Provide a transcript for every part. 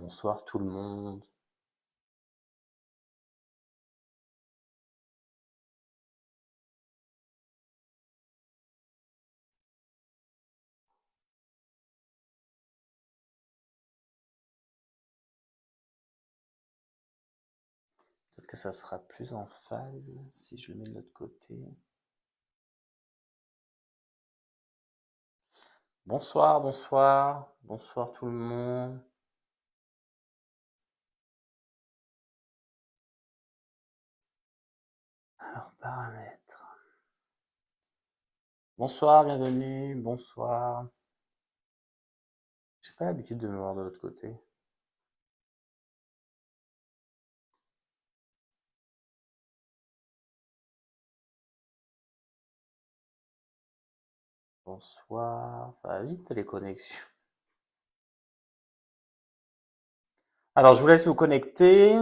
Bonsoir tout le monde. Peut-être que ça sera plus en phase si je le mets de l'autre côté. Bonsoir, bonsoir, bonsoir tout le monde. Alors, paramètres. Bonsoir, bienvenue, bonsoir. J'ai pas l'habitude de me voir de l'autre côté. Bonsoir, ça va vite les connexions. Alors, je vous laisse vous connecter.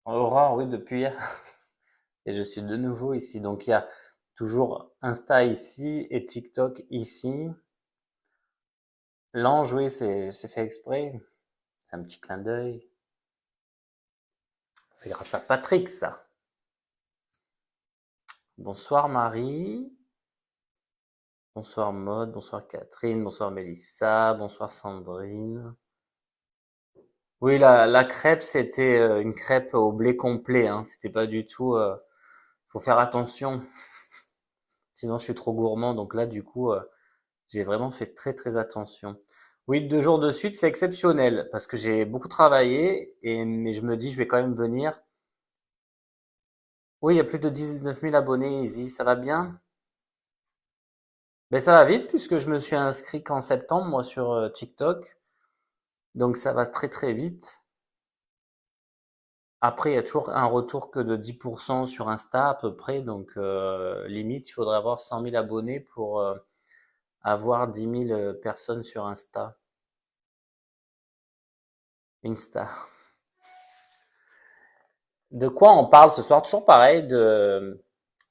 Aurore, oui, depuis hier. Et je suis de nouveau ici. Donc, il y a toujours Insta ici et TikTok ici. L'ange, oui, c'est fait exprès. C'est un petit clin d'œil. C'est grâce à Patrick, ça. Bonsoir Marie. Bonsoir Maude. Bonsoir Catherine. Bonsoir Mélissa. Bonsoir Sandrine. Oui, la crêpe, c'était une crêpe au blé complet. Hein. C'était pas du tout. Faut faire attention. Sinon, je suis trop gourmand. Donc là, du coup, j'ai vraiment fait très très attention. Oui, 2 jours de suite, c'est exceptionnel parce que j'ai beaucoup travaillé mais je me dis, je vais quand même venir. Oui, il y a plus de 19 000 abonnés, Easy. Ça va bien? Ben ça va vite puisque je me suis inscrit qu'en septembre, moi, sur TikTok. Donc ça va très très vite. Après, il y a toujours un retour que de 10% sur Insta à peu près. Donc limite, il faudrait avoir 100 000 abonnés pour avoir 10 000 personnes sur Insta. Insta. De quoi on parle ce soir? Toujours pareil, de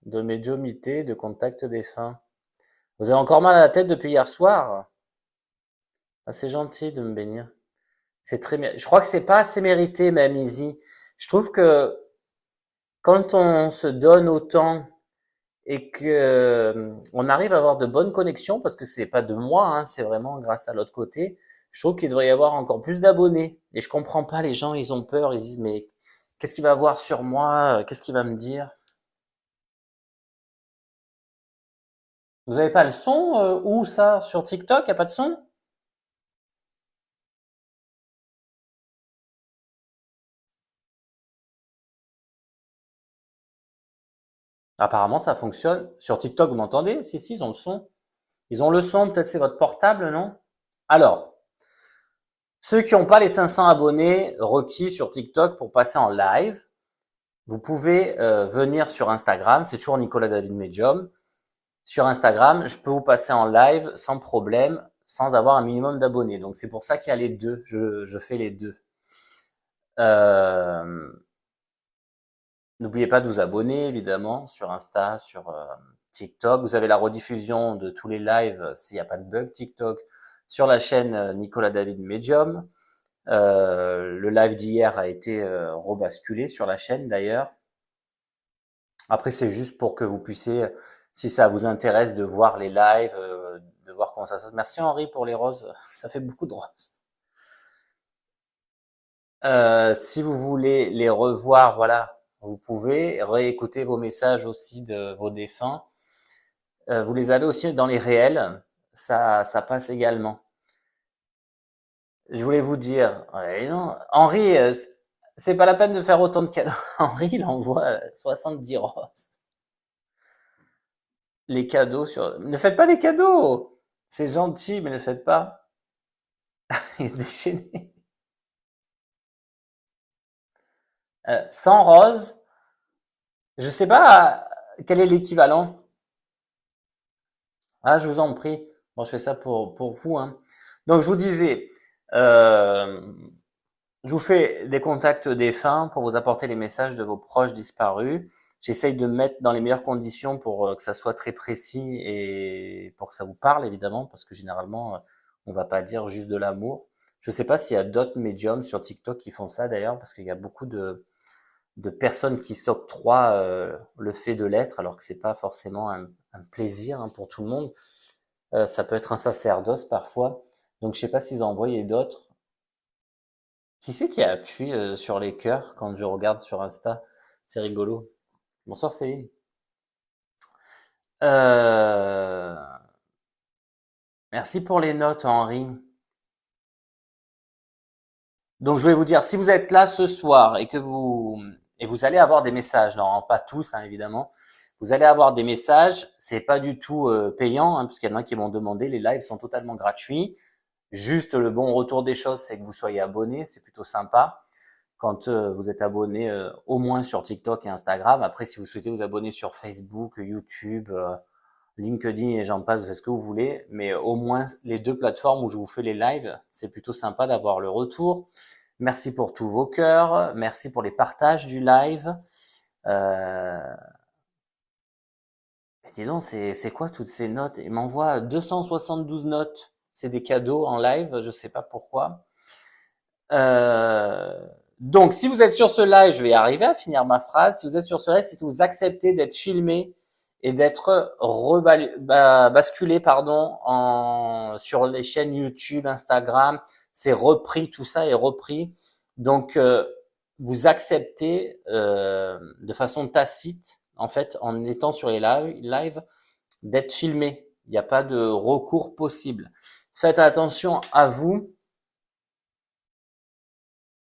médiumnité, de contact défunt. Vous avez encore mal à la tête depuis hier soir? Ah, c'est gentil de me bénir. C'est très, je crois que c'est pas assez mérité même, Izzy. Je trouve que quand on se donne autant et que on arrive à avoir de bonnes connexions, parce que c'est pas de moi, hein, c'est vraiment grâce à l'autre côté, je trouve qu'il devrait y avoir encore plus d'abonnés. Et je comprends pas, les gens, ils ont peur, ils disent, mais qu'est-ce qu'il va voir sur moi? Qu'est-ce qu'il va me dire? Vous avez pas le son, où ça? Sur TikTok, y a pas de son? Apparemment, ça fonctionne. Sur TikTok, vous m'entendez? Si, si, ils ont le son. Ils ont le son, peut-être c'est votre portable, non? Alors, ceux qui n'ont pas les 500 abonnés requis sur TikTok pour passer en live, vous pouvez venir sur Instagram, c'est toujours Nicolas David Medium. Sur Instagram, je peux vous passer en live sans problème, sans avoir un minimum d'abonnés. Donc c'est pour ça qu'il y a les deux, je fais les deux. Euh, N'oubliez pas de vous abonner, évidemment, sur Insta, sur TikTok. Vous avez la rediffusion de tous les lives, s'il n'y a pas de bug TikTok, sur la chaîne Nicolas David Medium. Le live d'hier a été rebasculé sur la chaîne d'ailleurs. Après, c'est juste pour que vous puissiez, si ça vous intéresse, de voir les lives, de voir comment ça se passe. Merci Henri pour les roses, ça fait beaucoup de roses. Si vous voulez les revoir, voilà, vous pouvez réécouter vos messages aussi de vos défunts. Vous les avez aussi dans les réels, ça passe également. Je voulais vous dire, ouais, non, Henri, c'est pas la peine de faire autant de cadeaux. Henri, il envoie 70 roses. Les cadeaux sur... Ne faites pas des cadeaux! C'est gentil, mais ne faites pas. Il est déchaîné. 100 roses, je sais pas quel est l'équivalent. Ah, je vous en prie. Bon, je fais ça pour vous, hein. Donc, je vous disais, euh, Je vous fais des contacts défunts pour vous apporter les messages de vos proches disparus. J'essaye de me mettre dans les meilleures conditions pour que ça soit très précis et pour que ça vous parle, évidemment, parce que généralement, on va pas dire juste de l'amour. Je sais pas s'il y a d'autres médiums sur TikTok qui font ça d'ailleurs, parce qu'il y a beaucoup de personnes qui s'octroient le fait de l'être, alors que c'est pas forcément un plaisir hein, pour tout le monde. Ça peut être un sacerdoce parfois. Donc je sais pas s'ils ont envoyé d'autres. Qui c'est qui appuie sur les cœurs quand je regarde sur Insta? C'est rigolo. Bonsoir Céline. Euh, Merci pour les notes, Henri. Donc je vais vous dire, si vous êtes là ce soir et vous allez avoir des messages, non pas tous hein, évidemment, vous allez avoir des messages. C'est pas du tout payant, hein, parce qu'il y en a qui m'ont demandé. Les lives sont totalement gratuits. Juste le bon retour des choses, c'est que vous soyez abonné, c'est plutôt sympa. Quand vous êtes abonné au moins sur TikTok et Instagram. Après, si vous souhaitez vous abonner sur Facebook, YouTube, LinkedIn et j'en passe, vous faites ce que vous voulez. Mais au moins les deux plateformes où je vous fais les lives, c'est plutôt sympa d'avoir le retour. Merci pour tous vos cœurs. Merci pour les partages du live. Euh... Dis donc, c'est quoi toutes ces notes? Il m'envoie 272 notes. C'est des cadeaux en live, je sais pas pourquoi. Euh, donc, si vous êtes sur ce live, je vais arriver à finir ma phrase. Si vous êtes sur ce live, c'est que vous acceptez d'être filmé et d'être basculé, pardon, sur les chaînes YouTube, Instagram. C'est repris, tout ça est repris. Donc, vous acceptez de façon tacite, en fait, en étant sur les live, d'être filmé. Il n'y a pas de recours possible. Faites attention à vous.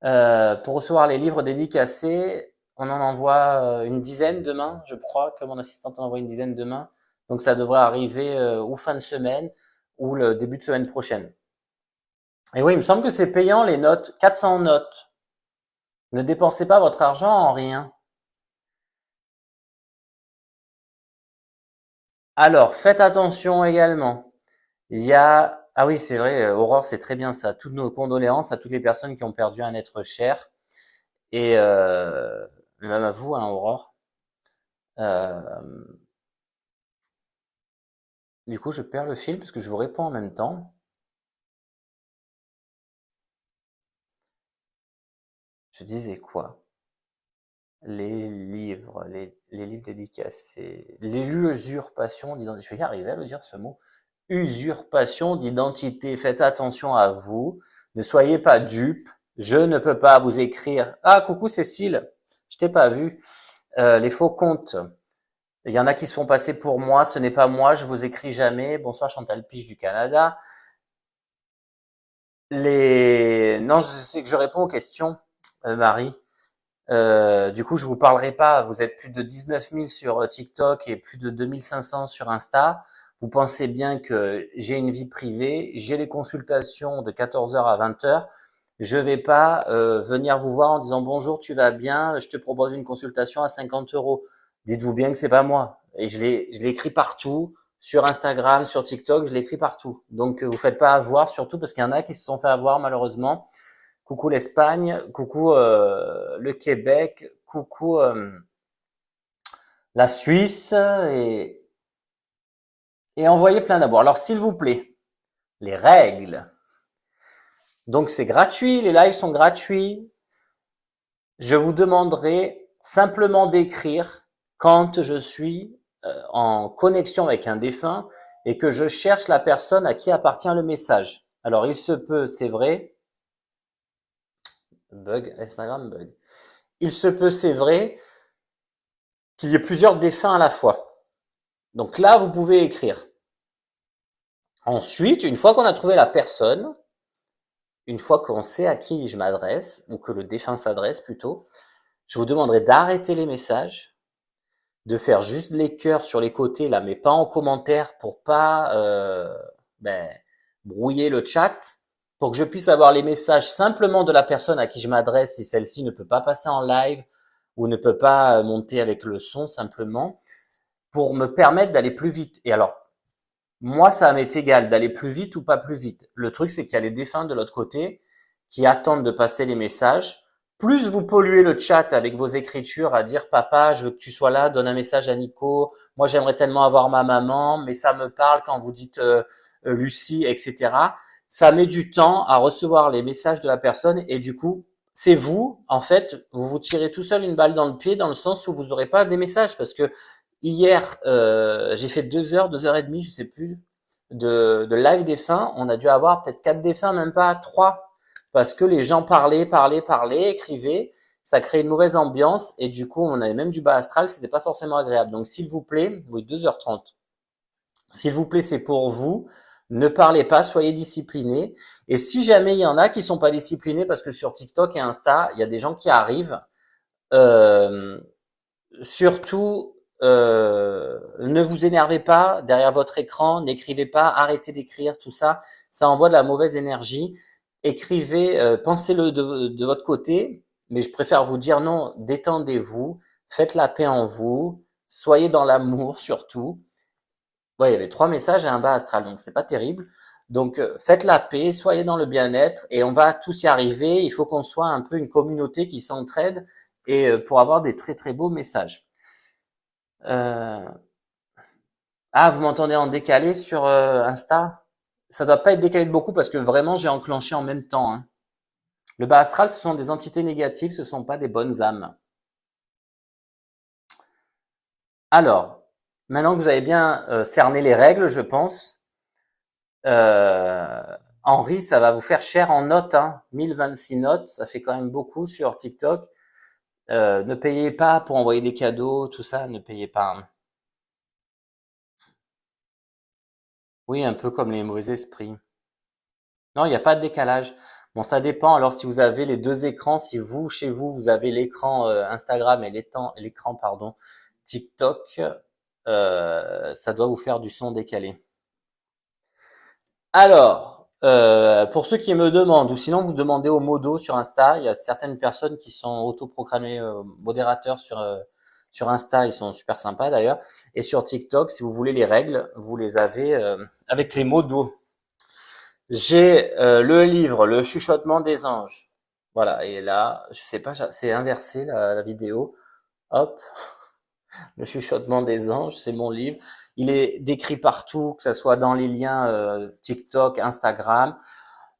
Pour recevoir les livres dédicacés, on en envoie une dizaine demain, je crois que mon assistante en envoie une dizaine demain. Donc ça devrait arriver ou fin de semaine ou le début de semaine prochaine. Et oui, il me semble que c'est payant les notes, 400 notes. Ne dépensez pas votre argent en rien. Alors, faites attention également. Il y a, ah oui, c'est vrai, Aurore, c'est très bien ça. Toutes nos condoléances à toutes les personnes qui ont perdu un être cher. Et même à vous, hein, Aurore. Euh, Du coup, je perds le fil parce que je vous réponds en même temps. Je disais quoi? Les livres dédicacés, l'usurpation d'identité. Je vais y arriver à le dire ce mot. Usurpation d'identité. Faites attention à vous. Ne soyez pas dupes. Je ne peux pas vous écrire. Ah, coucou Cécile. Je t'ai pas vu. Les faux comptes. Il y en a qui sont passés pour moi. Ce n'est pas moi. Je vous écris jamais. Bonsoir Chantal Piche du Canada. Non, je sais que je réponds aux questions, Marie. Du coup, je vous parlerai pas. Vous êtes plus de 19 000 sur TikTok et plus de 2500 sur Insta. Vous pensez bien que j'ai une vie privée, j'ai les consultations de 14 heures à 20 heures. Je vais pas venir vous voir en disant bonjour, tu vas bien, je te propose une consultation à 50 euros. Dites-vous bien que c'est pas moi. Et je l'ai écrit partout, sur Instagram, sur TikTok, je l'écris partout. Donc vous faites pas avoir, surtout parce qu'il y en a qui se sont fait avoir malheureusement. Coucou l'Espagne, coucou le Québec, coucou la Suisse et envoyez plein d'amour. Alors s'il vous plaît, les règles. Donc c'est gratuit, les lives sont gratuits. Je vous demanderai simplement d'écrire quand je suis en connexion avec un défunt et que je cherche la personne à qui appartient le message. Alors il se peut, c'est vrai, bug, Instagram bug. Il se peut, c'est vrai, qu'il y ait plusieurs défunts à la fois. Donc là, vous pouvez écrire. Ensuite, une fois qu'on a trouvé la personne, une fois qu'on sait à qui je m'adresse, ou que le défunt s'adresse plutôt, je vous demanderai d'arrêter les messages, de faire juste les cœurs sur les côtés là, mais pas en commentaire pour pas brouiller le chat, pour que je puisse avoir les messages simplement de la personne à qui je m'adresse si celle-ci ne peut pas passer en live ou ne peut pas monter avec le son simplement, pour me permettre d'aller plus vite. Et alors, moi, ça m'est égal d'aller plus vite ou pas plus vite. Le truc, c'est qu'il y a les défunts de l'autre côté qui attendent de passer les messages. Plus vous polluez le chat avec vos écritures à dire papa, je veux que tu sois là, donne un message à Nico. Moi, j'aimerais tellement avoir ma maman, mais ça me parle quand vous dites Lucie, etc. Ça met du temps à recevoir les messages de la personne et du coup, c'est vous, en fait, vous vous tirez tout seul une balle dans le pied dans le sens où vous n'aurez pas des messages parce que hier, j'ai fait 2 heures, 2 heures et demie, je sais plus, de live défunt. On a dû avoir peut-être 4 défunts, même pas 3, parce que les gens parlaient, écrivaient. Ça crée une mauvaise ambiance et du coup, on avait même du bas astral. C'était pas forcément agréable. Donc, s'il vous plaît, oui, 2h30. S'il vous plaît, c'est pour vous. Ne parlez pas, soyez disciplinés. Et si jamais il y en a qui sont pas disciplinés, parce que sur TikTok et Insta, il y a des gens qui arrivent, euh, surtout, ne vous énervez pas derrière votre écran, n'écrivez pas, arrêtez d'écrire, tout ça, ça envoie de la mauvaise énergie. Écrivez, pensez-le de votre côté, mais je préfère vous dire non, détendez-vous, faites la paix en vous, soyez dans l'amour surtout. Ouais, il y avait 3 messages et un bas astral, donc c'était pas terrible. Donc faites la paix, soyez dans le bien-être et on va tous y arriver. Il faut qu'on soit un peu une communauté qui s'entraide et pour avoir des très très beaux messages. Euh, Ah, vous m'entendez en décalé sur Insta? Ça doit pas être décalé de beaucoup parce que vraiment j'ai enclenché en même temps, hein. Le bas astral, ce sont des entités négatives, ce sont pas des bonnes âmes. Alors, maintenant que vous avez bien cerné les règles, je pense, euh, Henri, ça va vous faire cher en notes, hein. 1026 notes, ça fait quand même beaucoup sur TikTok. Ne payez pas pour envoyer des cadeaux, tout ça, ne payez pas, hein. Oui, un peu comme les mauvais esprits. Non, il n'y a pas de décalage. Bon, ça dépend. Alors, si vous avez les deux écrans, si vous, chez vous, vous avez l'écran Instagram et l'écran, pardon, TikTok, ça doit vous faire du son décalé. Alors, pour ceux qui me demandent, ou sinon vous demandez au modo sur Insta, il y a certaines personnes qui sont autoproclamées modérateurs sur Insta, ils sont super sympas d'ailleurs. Et sur TikTok, si vous voulez les règles, vous les avez avec les modos. J'ai le livre, Le chuchotement des anges. Voilà, et là, je sais pas, c'est inversé la vidéo. Hop, Le chuchotement des anges, c'est mon livre. Il est décrit partout, que ce soit dans les liens TikTok, Instagram.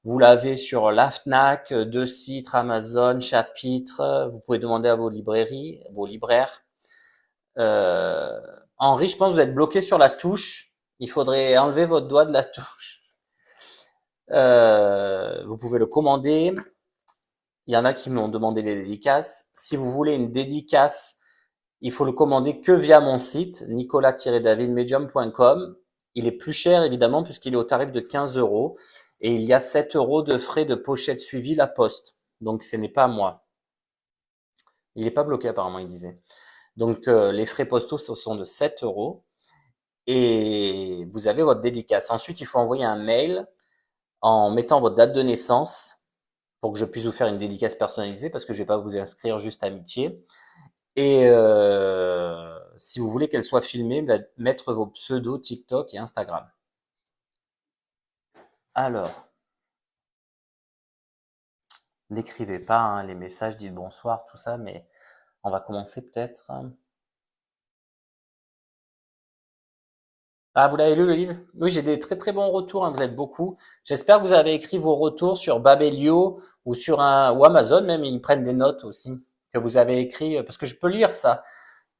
Vous l'avez sur la Fnac, deux sites, Amazon, Chapitre. Vous pouvez demander à vos librairies, vos libraires. Euh, Henri, je pense que vous êtes bloqué sur la touche. Il faudrait enlever votre doigt de la touche. Vous pouvez le commander. Il y en a qui m'ont demandé des dédicaces. Si vous voulez une dédicace, il faut le commander que via mon site, nicolas-davidmedium.com. Il est plus cher, évidemment, puisqu'il est au tarif de 15 euros. Et il y a 7 euros de frais de pochette suivi la poste. Donc, ce n'est pas moi. Il n'est pas bloqué, apparemment, il disait. Donc, les frais postaux, ce sont de 7 euros. Et vous avez votre dédicace. Ensuite, il faut envoyer un mail en mettant votre date de naissance pour que je puisse vous faire une dédicace personnalisée parce que je vais pas vous inscrire juste amitié. Et si vous voulez qu'elle soit filmée, mettre vos pseudos TikTok et Instagram. Alors, n'écrivez pas hein, les messages, dites bonsoir, tout ça, mais on va commencer peut-être. Ah, vous l'avez lu le livre? Oui, j'ai des très très bons retours, hein, vous êtes beaucoup. J'espère que vous avez écrit vos retours sur Babelio ou sur ou Amazon même, ils prennent des notes aussi que vous avez écrit parce que je peux lire ça.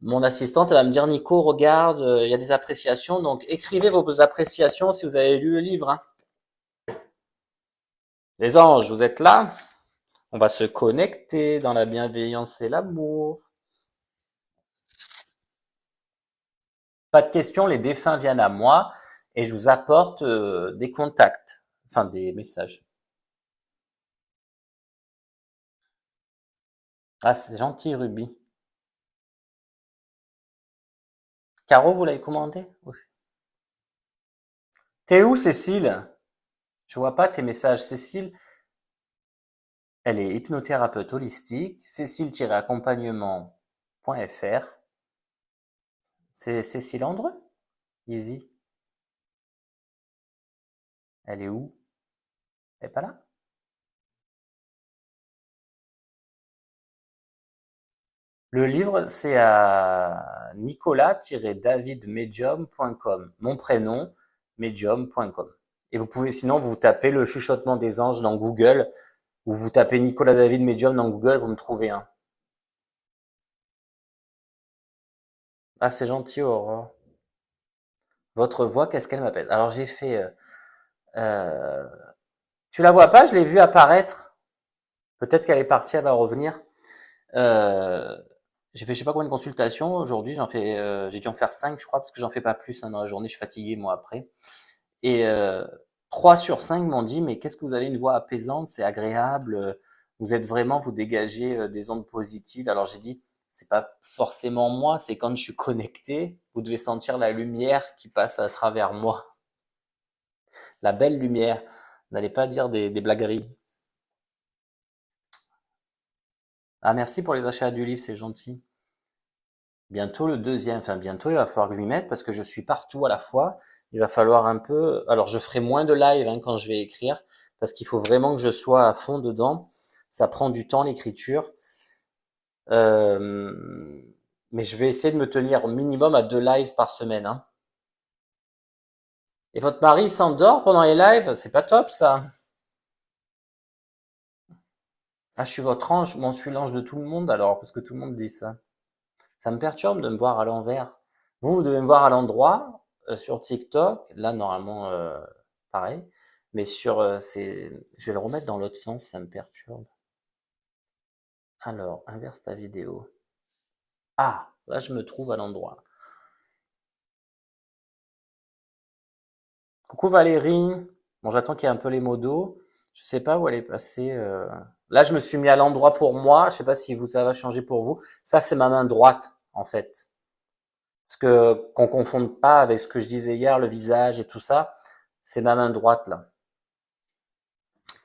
Mon assistante, elle va me dire, Nico, regarde, il y a des appréciations. Donc, écrivez vos appréciations si vous avez lu le livre, hein. Les anges, vous êtes là? On va se connecter dans la bienveillance et l'amour. Pas de questions, les défunts viennent à moi et je vous apporte des contacts, enfin des messages. Ah, c'est gentil, Ruby. Caro, vous l'avez commandé? Oui. T'es où, Cécile? Je vois pas tes messages. Cécile, elle est hypnothérapeute holistique. Cécile-accompagnement.fr. C'est Cécile Andreu? Easy. Elle est où? Elle est pas là? Le livre, c'est à nicolas-davidmedium.com. Mon prénom, medium.com. Et vous pouvez, sinon, vous tapez le chuchotement des anges dans Google, ou vous tapez Nicolas David Medium dans Google, vous me trouvez un. Ah, c'est gentil, Aurore. Votre voix, qu'est-ce qu'elle m'appelle? Alors, j'ai fait, euh, tu la vois pas? Je l'ai vue apparaître. Peut-être qu'elle est partie, elle va revenir. Euh, j'ai fait je sais pas combien de consultations aujourd'hui. J'ai dû en faire 5, je crois, parce que j'en fais pas plus hein, dans la journée. Je suis fatigué moi après. Et 3 sur 5 m'ont dit mais qu'est-ce que vous avez une voix apaisante, c'est agréable. Vous êtes vraiment, vous dégagez des ondes positives. Alors j'ai dit c'est pas forcément moi, c'est quand je suis connecté, vous devez sentir la lumière qui passe à travers moi, la belle lumière. N'allez pas dire des blagueries. Ah merci pour les achats du livre, c'est gentil. Bientôt le deuxième, enfin bientôt il va falloir que je m'y mette parce que je suis partout à la fois. Il va falloir un peu, alors je ferai moins de live hein, quand je vais écrire parce qu'il faut vraiment que je sois à fond dedans. Ça prend du temps l'écriture, euh, mais je vais essayer de me tenir au minimum à 2 lives par semaine. Hein. Et votre mari s'endort pendant les lives, c'est pas top ça. Ah je suis votre ange, moi je suis l'ange de tout le monde alors parce que tout le monde dit ça. Ça me perturbe de me voir à l'envers. Vous devez me voir à l'endroit sur TikTok. Là, normalement, pareil. Mais je vais le remettre dans l'autre sens, ça me perturbe. Alors, inverse ta vidéo. Ah, là, je me trouve à l'endroit. Coucou Valérie. Bon, j'attends qu'il y ait un peu les modos. Je sais pas où elle est passée. Là, je me suis mis à l'endroit pour moi. Je sais pas si ça va changer pour vous. Ça, c'est ma main droite, en fait. Parce que qu'on confonde pas avec ce que je disais hier, le visage et tout ça. C'est ma main droite, là.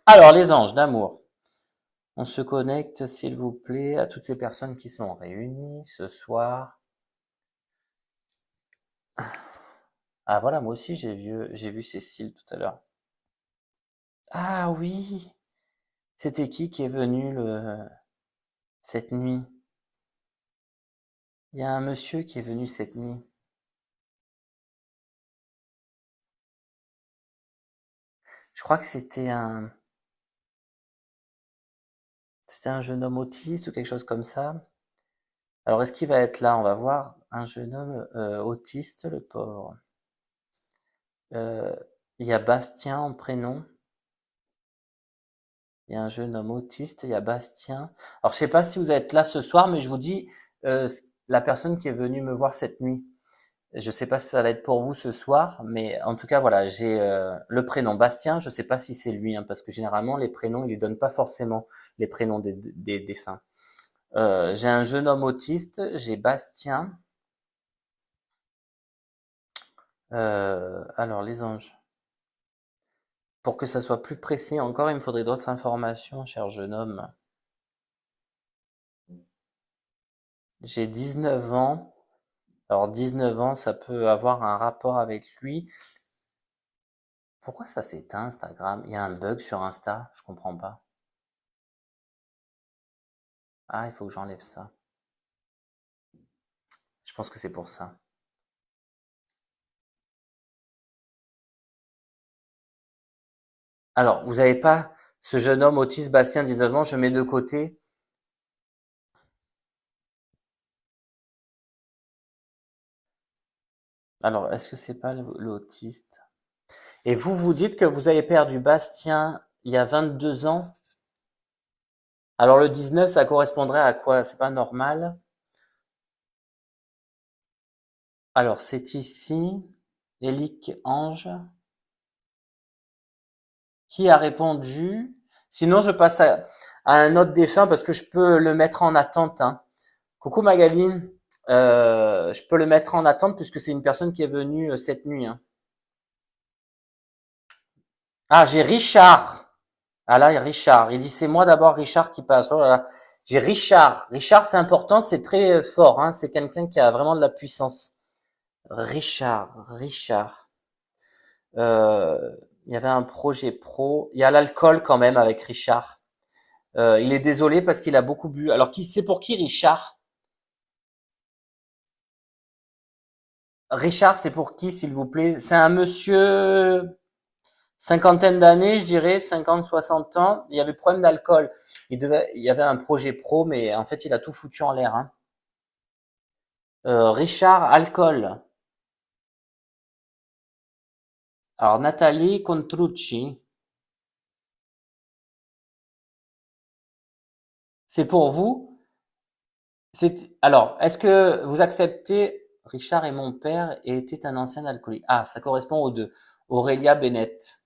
Alors, les anges d'amour. On se connecte, s'il vous plaît, à toutes ces personnes qui sont réunies ce soir. Ah voilà, moi aussi j'ai vu Cécile tout à l'heure. Ah oui, c'était qui est venu cette nuit? Il y a un monsieur qui est venu cette nuit. Je crois que c'était un jeune homme autiste ou quelque chose comme ça. Alors est-ce qu'il va être là? On va voir. Un jeune homme autiste, le pauvre. Euh, il y a Bastien en prénom. Il y a un jeune homme autiste, il y a Bastien. Alors, je sais pas si vous êtes là ce soir, mais je vous dis, la personne qui est venue me voir cette nuit. Je sais pas si ça va être pour vous ce soir, mais en tout cas, voilà, j'ai le prénom Bastien. Je sais pas si c'est lui, hein, parce que généralement, les prénoms, ils ne donnent pas forcément les prénoms des défunts. J'ai un jeune homme autiste, j'ai Bastien. Alors, les anges. Pour que ça soit plus précis encore, il me faudrait d'autres informations, cher jeune homme. J'ai 19 ans. Alors 19 ans, ça peut avoir un rapport avec lui. Pourquoi ça s'éteint Instagram? Il y a un bug sur Insta, je comprends pas. Ah, il faut que j'enlève ça. Je pense que c'est pour ça. Alors, vous avez pas ce jeune homme autiste Bastien, 19 ans, je mets de côté. Alors, est-ce que c'est pas l'autiste? Et vous dites que vous avez perdu Bastien il y a 22 ans. Alors le 19, ça correspondrait à quoi? C'est pas normal. Alors, c'est ici. Élique Ange. Qui a répondu? Sinon, je passe à un autre défunt parce que je peux le mettre en attente. Hein. Coucou Magaline, je peux le mettre en attente puisque c'est une personne qui est venue cette nuit. Hein. Ah, j'ai Richard. Ah là, il y a Richard. Il dit c'est moi d'abord Richard qui passe. Oh là là. J'ai Richard. Richard, c'est important, c'est très fort. Hein. C'est quelqu'un qui a vraiment de la puissance. Richard. Euh, il y avait un projet pro. Il y a l'alcool quand même avec Richard. Il est désolé parce qu'il a beaucoup bu. Alors, qui c'est pour qui Richard? Richard, c'est pour qui, s'il vous plaît? C'est un monsieur cinquantaine d'années, je dirais, 50, 60 ans. Il y avait problème d'alcool. Il y avait un projet pro, mais en fait, il a tout foutu en l'air, hein. Richard, alcool. Alors, Nathalie Contrucci. C'est pour vous? Alors, est-ce que vous acceptez Richard est mon père et était un ancien alcoolique? Ah, ça correspond aux deux. Aurélia Bennett.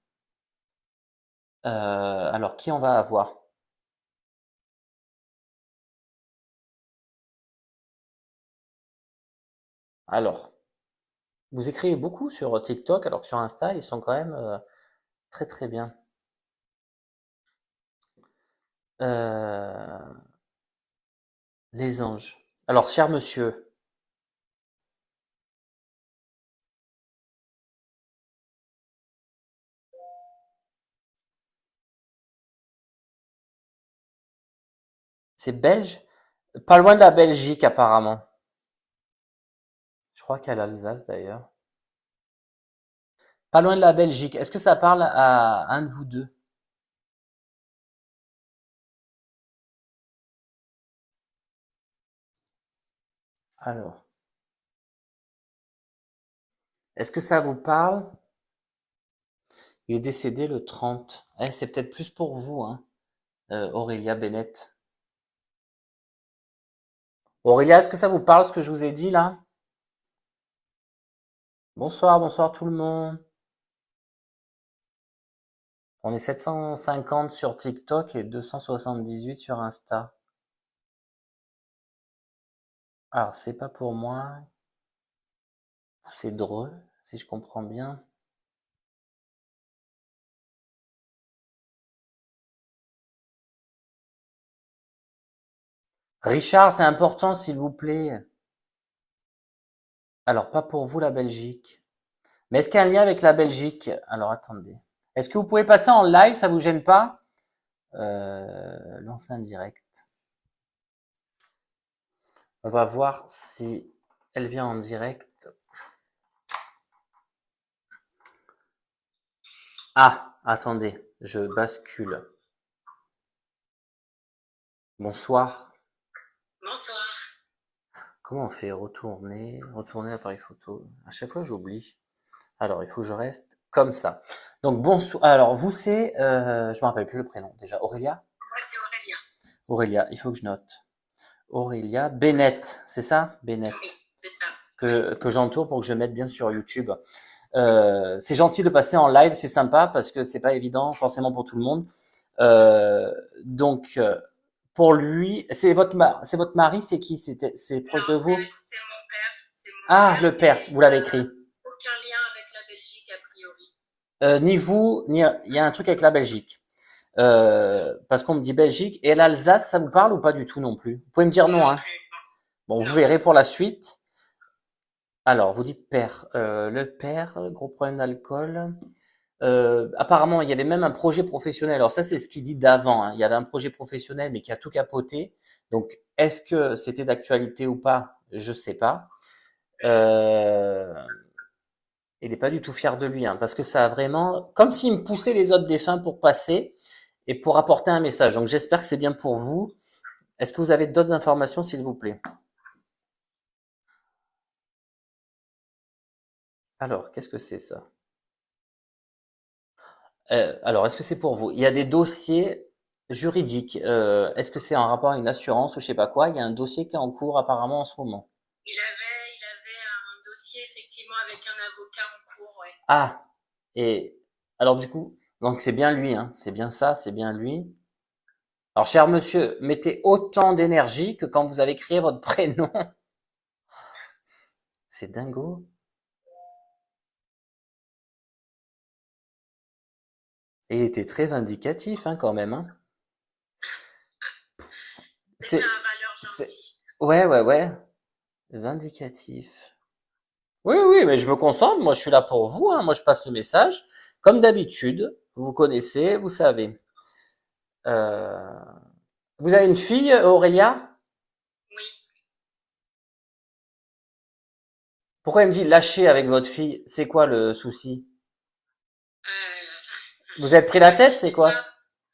Alors, qui on va avoir? Alors, vous écrivez beaucoup sur TikTok, alors que sur Insta, ils sont quand même très très bien. Euh, les anges. Alors, cher monsieur, c'est belge? Pas loin de la Belgique, apparemment. Je crois qu'il y a l'Alsace, d'ailleurs. Pas loin de la Belgique. Est-ce que ça parle à un de vous deux? Alors, est-ce que ça vous parle? Il est décédé le 30. Eh, c'est peut-être plus pour vous, hein, Aurélia Bennett. Aurélia, est-ce que ça vous parle ce que je vous ai dit là? Bonsoir, bonsoir tout le monde. On est 750 sur TikTok et 278 sur Insta. Alors, c'est pas pour moi. C'est dreux, si je comprends bien. Richard, c'est important, s'il vous plaît. Alors, pas pour vous, la Belgique. Mais est-ce qu'il y a un lien avec la Belgique? Alors, attendez. Est-ce que vous pouvez passer en live, ça vous gêne pas? Lancer un direct. On va voir si elle vient en direct. Ah, attendez, je bascule. Bonsoir. Bonsoir. Comment on fait retourner l'appareil photo? À chaque fois, j'oublie. Alors, il faut que je reste comme ça. Donc, bonsoir. Alors, vous, c'est, je me rappelle plus le prénom déjà. Aurélia? Ouais, c'est Aurélia. Aurélia, il faut que je note. Aurélia Bennett, c'est ça? Bennett. Oui, c'est ça. Que j'entoure pour que je mette bien sur YouTube. C'est gentil de passer en live, c'est sympa parce que c'est pas évident forcément pour tout le monde. Donc, pour lui, c'est votre mari, c'est qui? C'est proche de vous? C'est mon père. Ah, le père, vous l'avez écrit. Aucun lien avec la Belgique a priori. Ni vous, ni il y a un truc avec la Belgique. Parce qu'on me dit Belgique et l'Alsace, ça vous parle ou pas du tout non plus? Vous pouvez me dire non, hein. Bon, vous verrez pour la suite. Alors, vous dites père. Le père, gros problème d'alcool. Apparemment, il y avait même un projet professionnel. Alors ça, c'est ce qu'il dit d'avant, hein. Il y avait un projet professionnel, mais qui a tout capoté. Donc, est-ce que c'était d'actualité ou pas? Je sais pas. Euh, il n'est pas du tout fier de lui, hein, parce que ça a vraiment, comme s'il me poussait les autres défunts pour passer et pour apporter un message. Donc, j'espère que c'est bien pour vous. Est-ce que vous avez d'autres informations, s'il vous plaît? Alors, qu'est-ce que c'est ça? Alors, est-ce que c'est pour vous? Il y a des dossiers juridiques. Est-ce que c'est en rapport à une assurance ou je sais pas quoi? Il y a un dossier qui est en cours apparemment en ce moment. Il avait un dossier effectivement avec un avocat en cours, ouais. Ah, et alors du coup, donc c'est bien lui, hein, c'est bien ça, c'est bien lui. Alors, cher monsieur, mettez autant d'énergie que quand vous avez créé votre prénom. C'est dingo. Et il était très vindicatif, hein, quand même, hein. C'est, c'est, ouais, ouais, ouais. Vindicatif. Oui, oui, mais je me concentre. Moi, je suis là pour vous, hein. Moi, je passe le message. Comme d'habitude, vous connaissez, vous savez. Euh, Vous avez une fille, Aurélia? Oui. Pourquoi il me dit lâcher avec votre fille? C'est quoi le souci? Vous Je êtes pris sais la pas, tête, je c'est sais quoi? pas.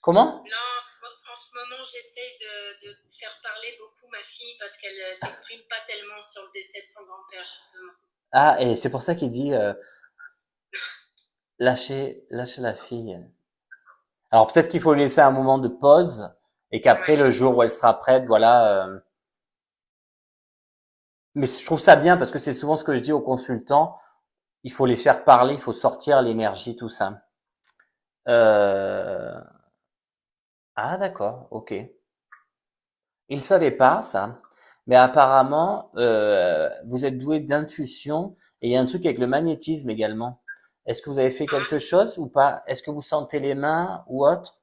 Comment? Non, en ce moment, j'essaye de faire parler beaucoup ma fille parce qu'elle s'exprime pas tellement sur le décès de son grand-père, justement. Ah, et c'est pour ça qu'il dit lâcher la fille. Alors peut-être qu'il faut lui laisser un moment de pause et qu'après Ouais, le jour où elle sera prête, voilà. Mais je trouve ça bien parce que c'est souvent ce que je dis aux consultants. Il faut les faire parler, il faut sortir l'énergie, tout ça. Euh... Ah d'accord, ok. Il savait pas ça, mais apparemment vous êtes doué d'intuition et il y a un truc avec le magnétisme également. Est-ce que vous avez fait quelque chose ou pas? Est-ce que vous sentez les mains ou autre?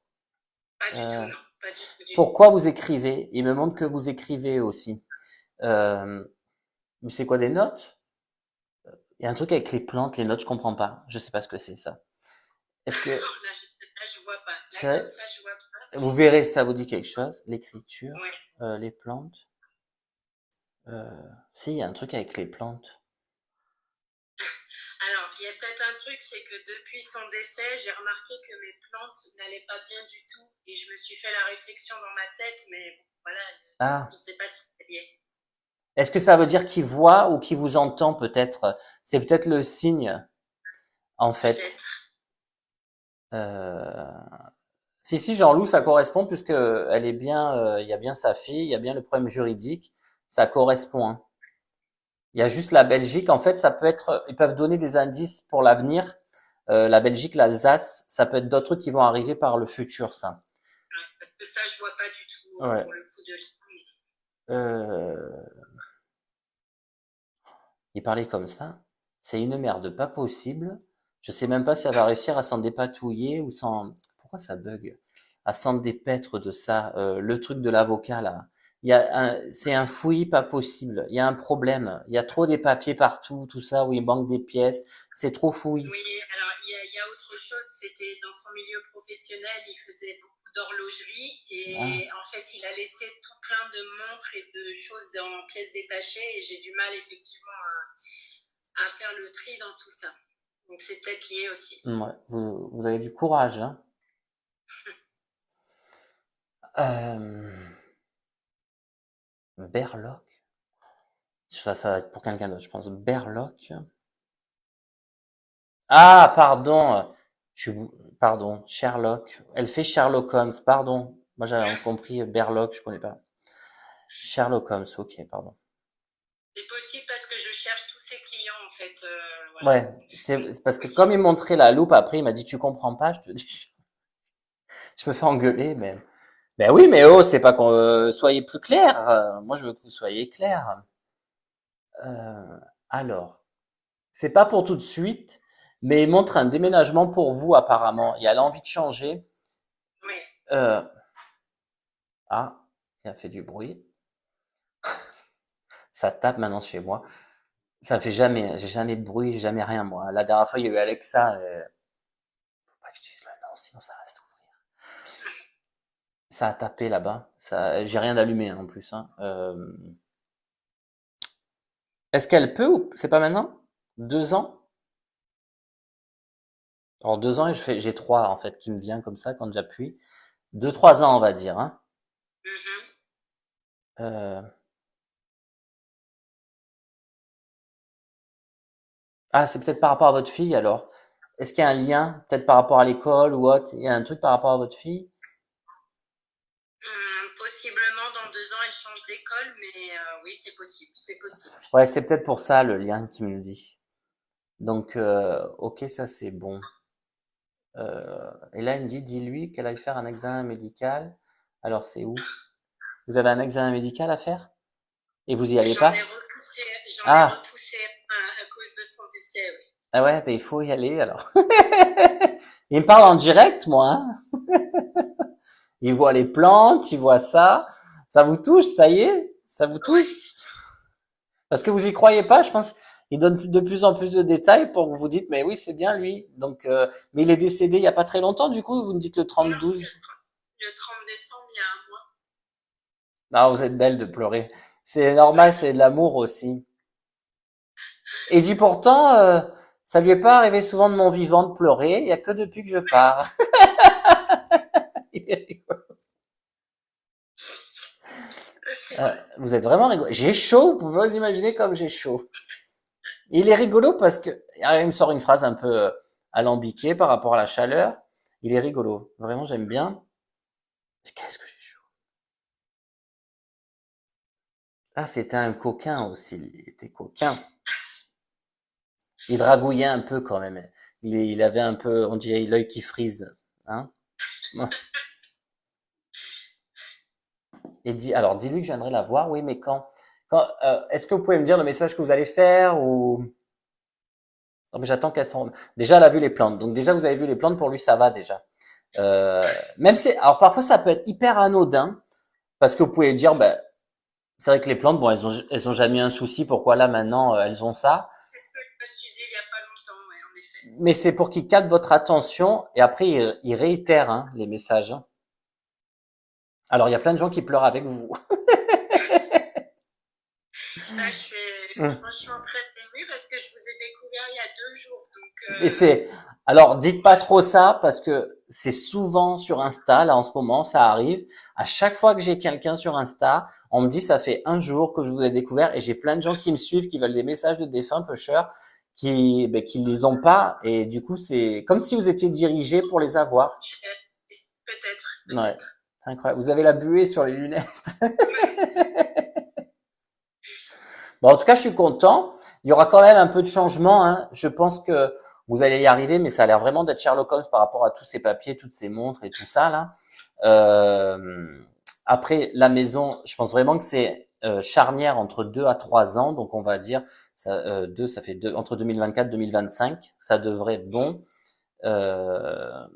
pas du tout, Euh, non, pas du tout, du tout. Pourquoi vous écrivez? Il me montre que vous écrivez aussi. Euh, mais c'est quoi des notes? Il y a un truc avec les plantes, les notes, je comprends pas. Je sais pas ce que c'est ça. Est-ce que Alors là, je vois pas. Là, comme c'est ça, je vois pas. vous verrez, ça vous dit quelque chose? L'écriture, Ouais. les plantes. Euh, Si, il y a un truc avec les plantes. Alors, il y a peut-être un truc, c'est que depuis son décès, j'ai remarqué que mes plantes n'allaient pas bien du tout. Et je me suis fait la réflexion dans ma tête, mais bon, voilà, je Ah, ne sais pas si c'est lié. est-ce que ça veut dire qu'il voit ou qu'il vous entend peut-être? C'est peut-être le signe, en fait. Peut-être. Euh, si, Jean-Loup, ça correspond puisque elle est bien, il y a bien sa fille, il y a bien le problème juridique, ça correspond, hein. Il y a juste la Belgique, en fait, ça peut être, ils peuvent donner des indices pour l'avenir. La Belgique, l'Alsace, ça peut être d'autres trucs qui vont arriver par le futur, ça. Ouais, parce que ça, je vois pas du tout Ouais. pour le coup de l'île. Euh, il parlait comme ça. C'est une merde pas possible. Je sais même pas si elle va réussir à s'en dépatouiller ou s'en. Pourquoi ça bug? À s'en dépaître de ça. Le truc de l'avocat là. C'est un fouillis pas possible. Il y a un problème. Il y a trop des papiers partout, tout ça où il manque des pièces. C'est trop fouillis. Oui, alors il y a autre chose, c'était dans son milieu professionnel, il faisait beaucoup d'horlogerie Ah, et en fait il a laissé tout plein de montres et de choses en pièces détachées et j'ai du mal effectivement à faire le tri dans tout ça. Donc c'est peut-être lié aussi. ouais. Vous avez du courage, hein. Euh, Berloc. Ça va être pour quelqu'un d'autre, je pense. Berloc. Ah, pardon. Je suis, pardon. Sherlock. Elle fait Sherlock Holmes. Pardon. Moi, j'avais compris Berloc, je connais pas. Sherlock Holmes. Ok, pardon. C'est possible parce que je cherche tous ces clients en fait. Voilà. Ouais, c'est parce que comme Possible. il montrait la loupe, après, il m'a dit, tu comprends pas? Je te dis, je me fais engueuler, mais, ben oui, mais oh, c'est pas qu'on, soyez plus clair. Moi, je veux que vous soyez clair. Euh, alors, c'est pas pour tout de suite, mais il montre un déménagement pour vous, apparemment. Et elle a envie de changer. Oui. Euh, ah, il a fait du bruit. Ça tape maintenant chez moi. Ça fait jamais, j'ai jamais de bruit, j'ai jamais rien, moi. La dernière fois, il y a eu Alexa, faut pas que je dise le nom, sinon ça va s'ouvrir. Ça a tapé là-bas. Ça, j'ai rien allumé, hein, en plus, hein. Est-ce qu'elle peut ou c'est pas maintenant? 2 ans? Alors 2 ans, j'ai trois, en fait, qui me vient comme ça quand j'appuie. 2, 3 ans, on va dire, hein. Mhm. Euh, Ah, c'est peut-être par rapport à votre fille, alors. Est-ce qu'il y a un lien, peut-être par rapport à l'école ou autre? Il y a un truc par rapport à votre fille? Possiblement dans 2 ans elle change d'école, mais oui c'est possible, c'est possible. Ouais, c'est peut-être pour ça le lien qui me le dit. Donc, ok, ça c'est bon. Et là, il me dit, dis-lui qu'elle aille faire un examen médical. Alors, c'est où? Vous avez un examen médical à faire? Et vous y allez J'en ai pas? repoussé, j'en ai Ah, repoussé à cause de son décès, oui. ah ouais, ben il faut y aller alors. Il me parle en direct, moi, hein. Il voit les plantes, il voit ça. Ça vous touche, ça y est? Ça vous Ouais. touche? Parce que vous y croyez pas, je pense. Il donne de plus en plus de détails pour que vous dites, mais oui, c'est bien lui. Donc, mais il est décédé il y a pas très longtemps, du coup, vous me dites le Non, 30-12. le 30 décembre, il y a un mois. Ah, vous êtes belle de pleurer. C'est normal, c'est de l'amour aussi. Et dit pourtant, ça lui est pas arrivé souvent de mon vivant de pleurer, il y a que depuis que je pars. Vous êtes vraiment rigolo. J'ai chaud, vous pouvez vous imaginer comme j'ai chaud. Il est rigolo parce que, il me sort une phrase un peu alambiquée par rapport à la chaleur. Il est rigolo. Vraiment, j'aime bien. Qu'est-ce que j'ai chaud. Ah, c'était un coquin aussi. Il était coquin. Il dragouillait un peu quand même. Il avait un peu, on dirait, l'œil qui frise. Hein. Et alors, dis-lui que je viendrai la voir. Oui, mais quand, est-ce que vous pouvez me dire le message que vous allez faire ou non, mais j'attends qu'elle s'en. Déjà, elle a vu les plantes. Donc déjà, vous avez vu les plantes. Pour lui, ça va déjà. Même si, alors parfois, ça peut être hyper anodin parce que vous pouvez dire, ben, c'est vrai que les plantes, bon, elles ont jamais eu un souci. Pourquoi là maintenant, elles ont ça. C'est ce que je me suis dit il n'y a pas longtemps, ouais, en effet. Mais c'est pour qu'ils captent votre attention et après, ils réitèrent hein, les messages. Hein. Alors, il y a plein de gens qui pleurent avec vous. Là, je suis en train d'émue parce que je vous ai découvert il y a 2 jours. Donc, Et c'est, alors, dites pas trop ça parce que c'est souvent sur Insta, là, en ce moment, ça arrive. À chaque fois que j'ai quelqu'un sur Insta, on me dit, ça fait un jour que je vous ai découvert et j'ai plein de gens qui me suivent, qui veulent des messages de défunts pêcheurs, qui les ont pas. Et du coup, c'est comme si vous étiez dirigé pour les avoir. peut-être, Ouais. peut-être. C'est incroyable. Vous avez la buée sur les lunettes. Bon, en tout cas, je suis content. Il y aura quand même un peu de changement. Hein. Je pense que vous allez y arriver, mais ça a l'air vraiment d'être Sherlock Holmes par rapport à tous ces papiers, toutes ces montres et tout ça là. Euh, après, la maison, je pense vraiment que c'est charnière entre 2 à 3 ans. Donc, on va dire ça, ça fait entre 2024 et 2025. Ça devrait être bon. Euh,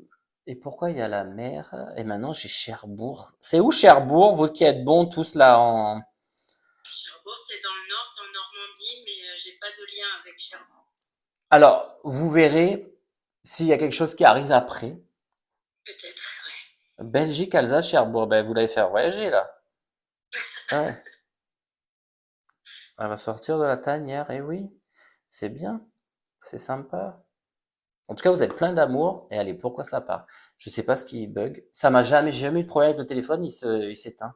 et pourquoi il y a la mer? Et maintenant, j'ai Cherbourg. C'est où Cherbourg? Vous qui êtes bons tous là en Cherbourg, c'est dans le nord, c'est en Normandie, mais j'ai pas de lien avec Cherbourg. Alors, vous verrez s'il y a quelque chose qui arrive après. Peut-être, ouais. Belgique, Alsace, Cherbourg, ben vous l'avez fait voyager là. Ouais, elle va sortir de la tanière, et oui, c'est bien, c'est sympa. En tout cas, vous êtes plein d'amour, et allez, pourquoi ça part? Je sais pas ce qui bug. Ça m'a jamais eu de problème avec le téléphone, il s'éteint.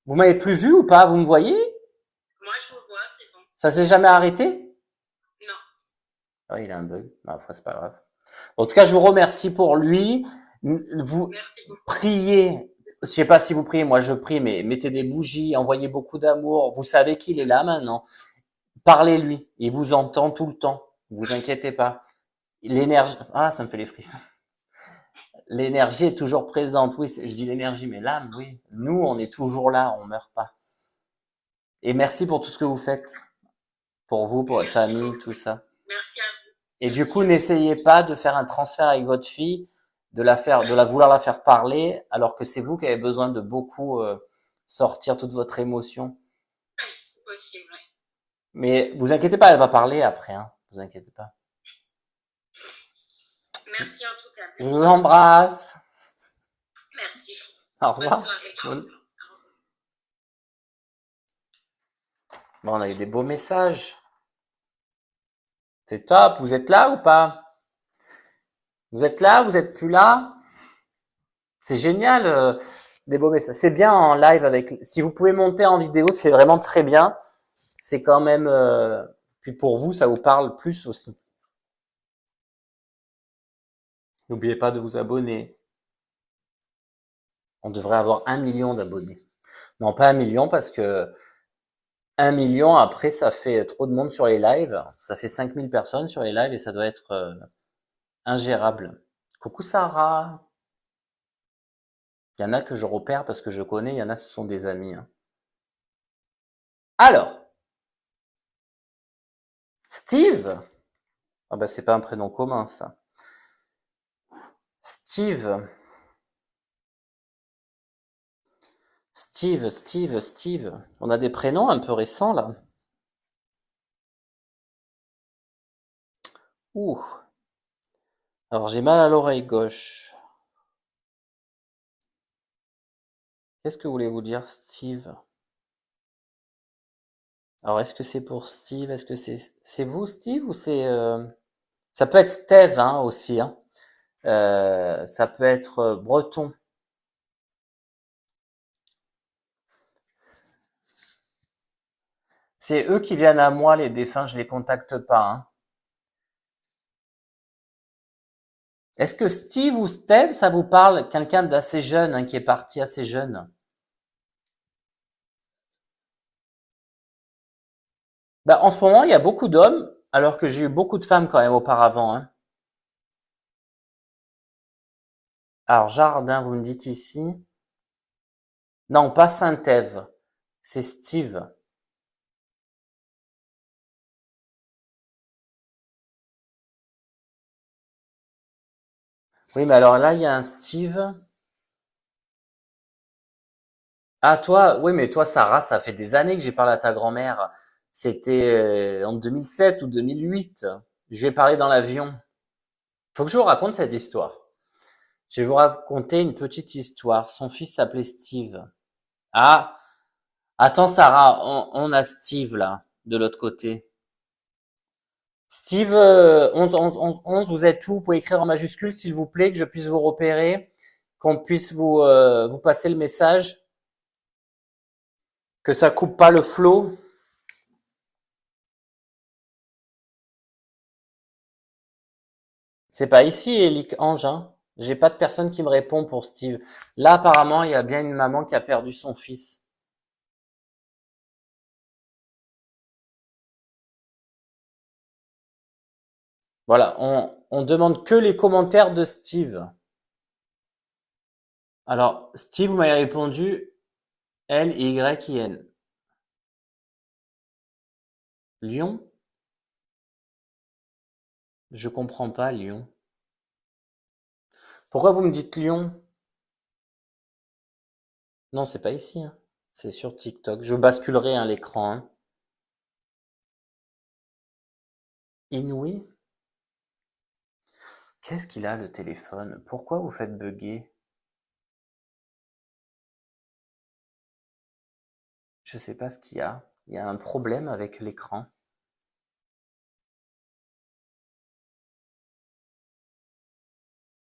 Vous m'avez plus vu ou pas? Vous me voyez? Moi, je vous vois, c'est bon. Ça s'est jamais arrêté? Non. Ah, il a un bug. Ma foi, c'est pas grave. En tout cas, je vous remercie pour lui. Vous Merci beaucoup. priez. Je sais pas si vous priez, moi je prie, mais mettez des bougies, envoyez beaucoup d'amour. Vous savez qu'il est là maintenant. Parlez-lui. Il vous entend tout le temps. Vous inquiétez pas. L'énergie, ah, ça me fait les frissons. L'énergie est toujours présente. Oui, je dis l'énergie, mais l'âme, oui. Nous, on est toujours là, on meurt pas. Et merci pour tout ce que vous faites. Pour vous, pour votre Merci famille, tout beaucoup. ça. Merci à vous. Et du Merci coup, à vous. n'essayez pas de faire un transfert avec votre fille, vouloir la faire parler, alors que c'est vous qui avez besoin de beaucoup sortir toute votre émotion. Oui, c'est possible, oui. Mais vous inquiétez pas, elle va parler après, hein. Vous inquiétez pas. Merci en tout cas. Je vous Merci. embrasse. Merci. Au Bonne revoir. soirée. Bon, on a eu des beaux messages. C'est top. Vous êtes là ou pas? Vous êtes là? Vous êtes plus là? C'est génial. Des beaux messages. C'est bien en live avec. Si vous pouvez monter en vidéo, c'est vraiment très bien. C'est quand même. Puis pour vous, ça vous parle plus aussi. N'oubliez pas de vous abonner. On devrait avoir 1 million d'abonnés. Non, pas 1 million parce que 1 million après, ça fait trop de monde sur les lives. Ça fait 5000 personnes sur les lives et ça doit être ingérable. Coucou Sarah. Il y en a que je repère parce que je connais, il y en a ce sont des amis. Hein. Alors, Steve. Ah ben c'est pas un prénom commun ça. Steve. Steve. On a des prénoms un peu récents là. Ouh. Alors j'ai mal à l'oreille gauche. Qu'est-ce que voulez-vous dire, Steve? Alors, est-ce que c'est pour Steve? Est-ce que c'est vous, Steve, ou c'est ça peut être Steve hein, aussi. Hein. Ça peut être Breton. C'est eux qui viennent à moi, les défunts. Je les contacte pas. Hein. Est-ce que Steve ou Steve, ça vous parle? Quelqu'un d'assez jeune, hein, qui est parti assez jeune. Bah, en ce moment, il y a beaucoup d'hommes, alors que j'ai eu beaucoup de femmes quand même auparavant. Hein. Alors, Jardin, vous me dites ici. Non, pas Saint-Ève. C'est Steve. Oui, mais alors là, il y a un Steve. Ah, toi, oui, mais toi, Sarah, ça fait des années que j'ai parlé à ta grand-mère. C'était en 2007 ou 2008. Je lui ai parlé dans l'avion. Faut que je vous raconte cette histoire. Je vais vous raconter une petite histoire. Son fils s'appelait Steve. Ah, attends, Sarah, on a Steve là, de l'autre côté. Steve 11, 11, 11, 11, vous êtes où? Vous pouvez écrire en majuscule, s'il vous plaît, que je puisse vous repérer, qu'on puisse vous passer le message, que ça coupe pas le flot. C'est pas ici, Elic Ange, hein. J'ai pas de personne qui me répond pour Steve. Là, apparemment, il y a bien une maman qui a perdu son fils. Voilà, on demande que les commentaires de Steve. Alors, Steve, vous m'avez répondu L-Y-I-N. Lyon? Je comprends pas, Lyon. Pourquoi vous me dites Lyon? Non, c'est pas ici, hein. C'est sur TikTok. Je basculerai hein, l'écran. Hein. Inouï? Qu'est-ce qu'il a le téléphone? Pourquoi vous faites bugger? Je sais pas ce qu'il y a. Il y a un problème avec l'écran.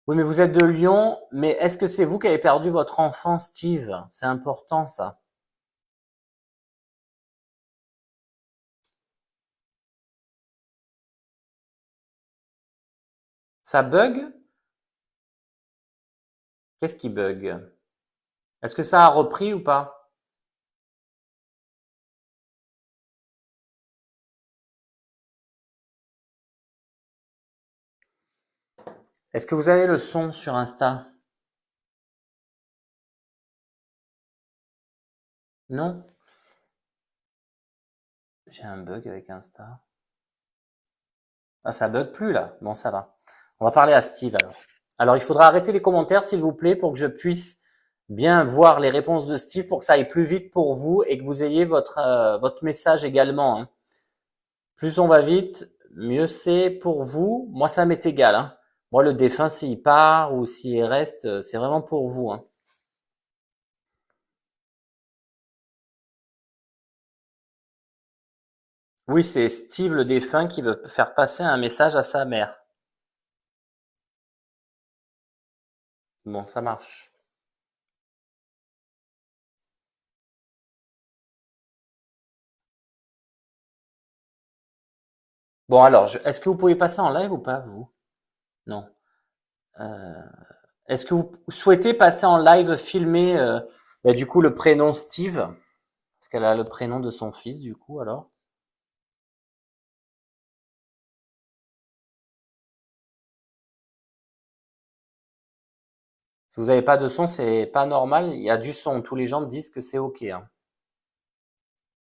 Oui, mais vous êtes de Lyon, mais est-ce que c'est vous qui avez perdu votre enfant, Steve? C'est important, ça. Ça bug? Qu'est-ce qui bug? Est-ce que ça a repris ou pas? Est-ce que vous avez le son sur Insta? Non? J'ai un bug avec Insta. Ah, ça bug plus là. Bon, ça va. On va parler à Steve alors. Alors, il faudra arrêter les commentaires, s'il vous plaît, pour que je puisse bien voir les réponses de Steve, pour que ça aille plus vite pour vous et que vous ayez votre message également. Hein. Plus on va vite, mieux c'est pour vous. Moi, ça m'est égal. Hein. Moi, le défunt, s'il part ou s'il reste, c'est vraiment pour vous. Hein. Oui, c'est Steve le défunt qui veut faire passer un message à sa mère. Bon, ça marche. Bon, alors, est-ce que vous pouvez passer en live ou pas, vous? Non. Euh, Est-ce que vous souhaitez passer en live filmer bah, du coup le prénom Steve? Parce qu'elle a le prénom de son fils, du coup, alors. Si vous n'avez pas de son, c'est pas normal. Il y a du son. Tous les gens disent que c'est OK. Hein.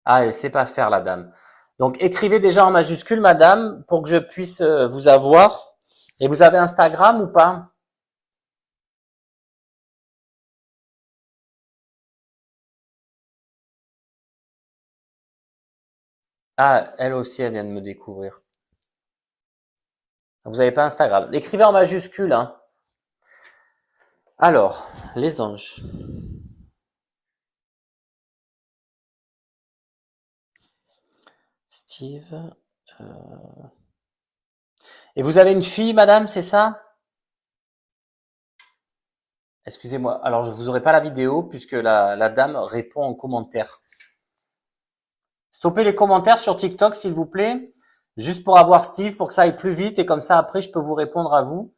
Ah, elle sait pas faire, la dame. Donc, écrivez déjà en majuscule, madame, pour que je puisse vous avoir. Et vous avez Instagram ou pas? Ah, elle aussi, elle vient de me découvrir. Vous n'avez pas Instagram. Écrivez en majuscule, hein. Alors, les anges. Steve. euh, Et vous avez une fille, madame, c'est ça? Excusez-moi. Alors, je vous aurai pas la vidéo puisque la dame répond en commentaire. Stoppez les commentaires sur TikTok, s'il vous plaît. Juste pour avoir Steve, pour que ça aille plus vite et comme ça, après, je peux vous répondre à vous.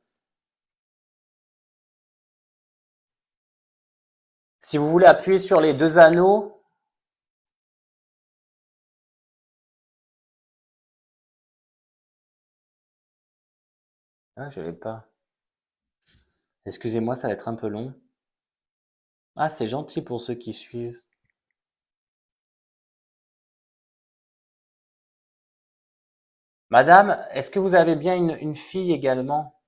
Si vous voulez appuyer sur les deux anneaux. Ah, je l'ai pas. Excusez-moi, ça va être un peu long. Ah, c'est gentil pour ceux qui suivent. Madame, est-ce que vous avez bien une fille également?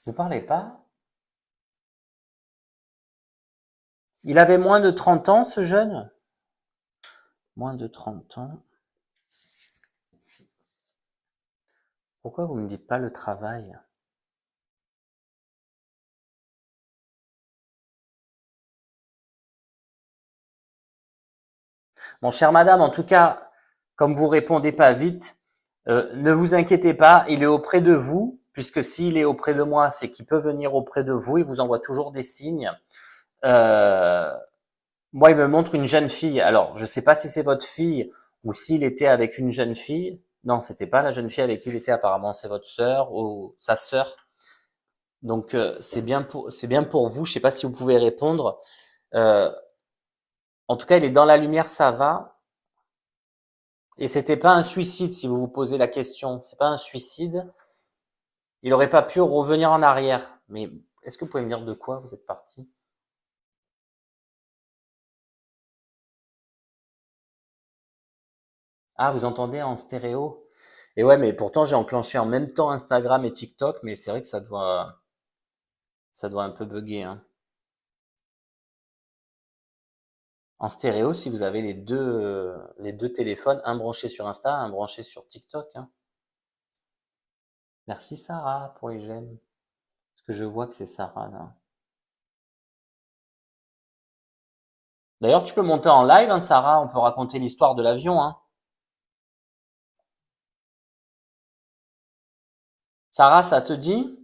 Vous parlez pas? Il avait moins de 30 ans, ce jeune? Moins de 30 ans. Pourquoi vous me dites pas le travail? Mon cher madame, en tout cas, comme vous répondez pas vite, ne vous inquiétez pas, il est auprès de vous, puisque s'il est auprès de moi, c'est qu'il peut venir auprès de vous, il vous envoie toujours des signes. Euh, Moi, il me montre une jeune fille. Alors, je sais pas si c'est votre fille ou s'il était avec une jeune fille. Non, c'était pas la jeune fille avec qui il était apparemment, c'est votre sœur ou sa sœur. Donc c'est bien pour vous. Je sais pas si vous pouvez répondre. Euh, En tout cas, il est dans la lumière, ça va. Et c'était pas un suicide si vous vous posez la question. C'est pas un suicide. Il aurait pas pu revenir en arrière. Mais est-ce que vous pouvez me dire de quoi vous êtes parti? Ah, vous entendez en stéréo? Et ouais, mais pourtant j'ai enclenché en même temps Instagram et TikTok, mais c'est vrai que ça doit un peu bugger, hein. En stéréo, si vous avez les deux téléphones, un branché sur Insta, un branché sur TikTok, hein. Merci Sarah pour les j'aime. Parce que je vois que c'est Sarah là. D'ailleurs, tu peux monter en live, hein, Sarah. On peut raconter l'histoire de l'avion, hein. Sarah, ça te dit?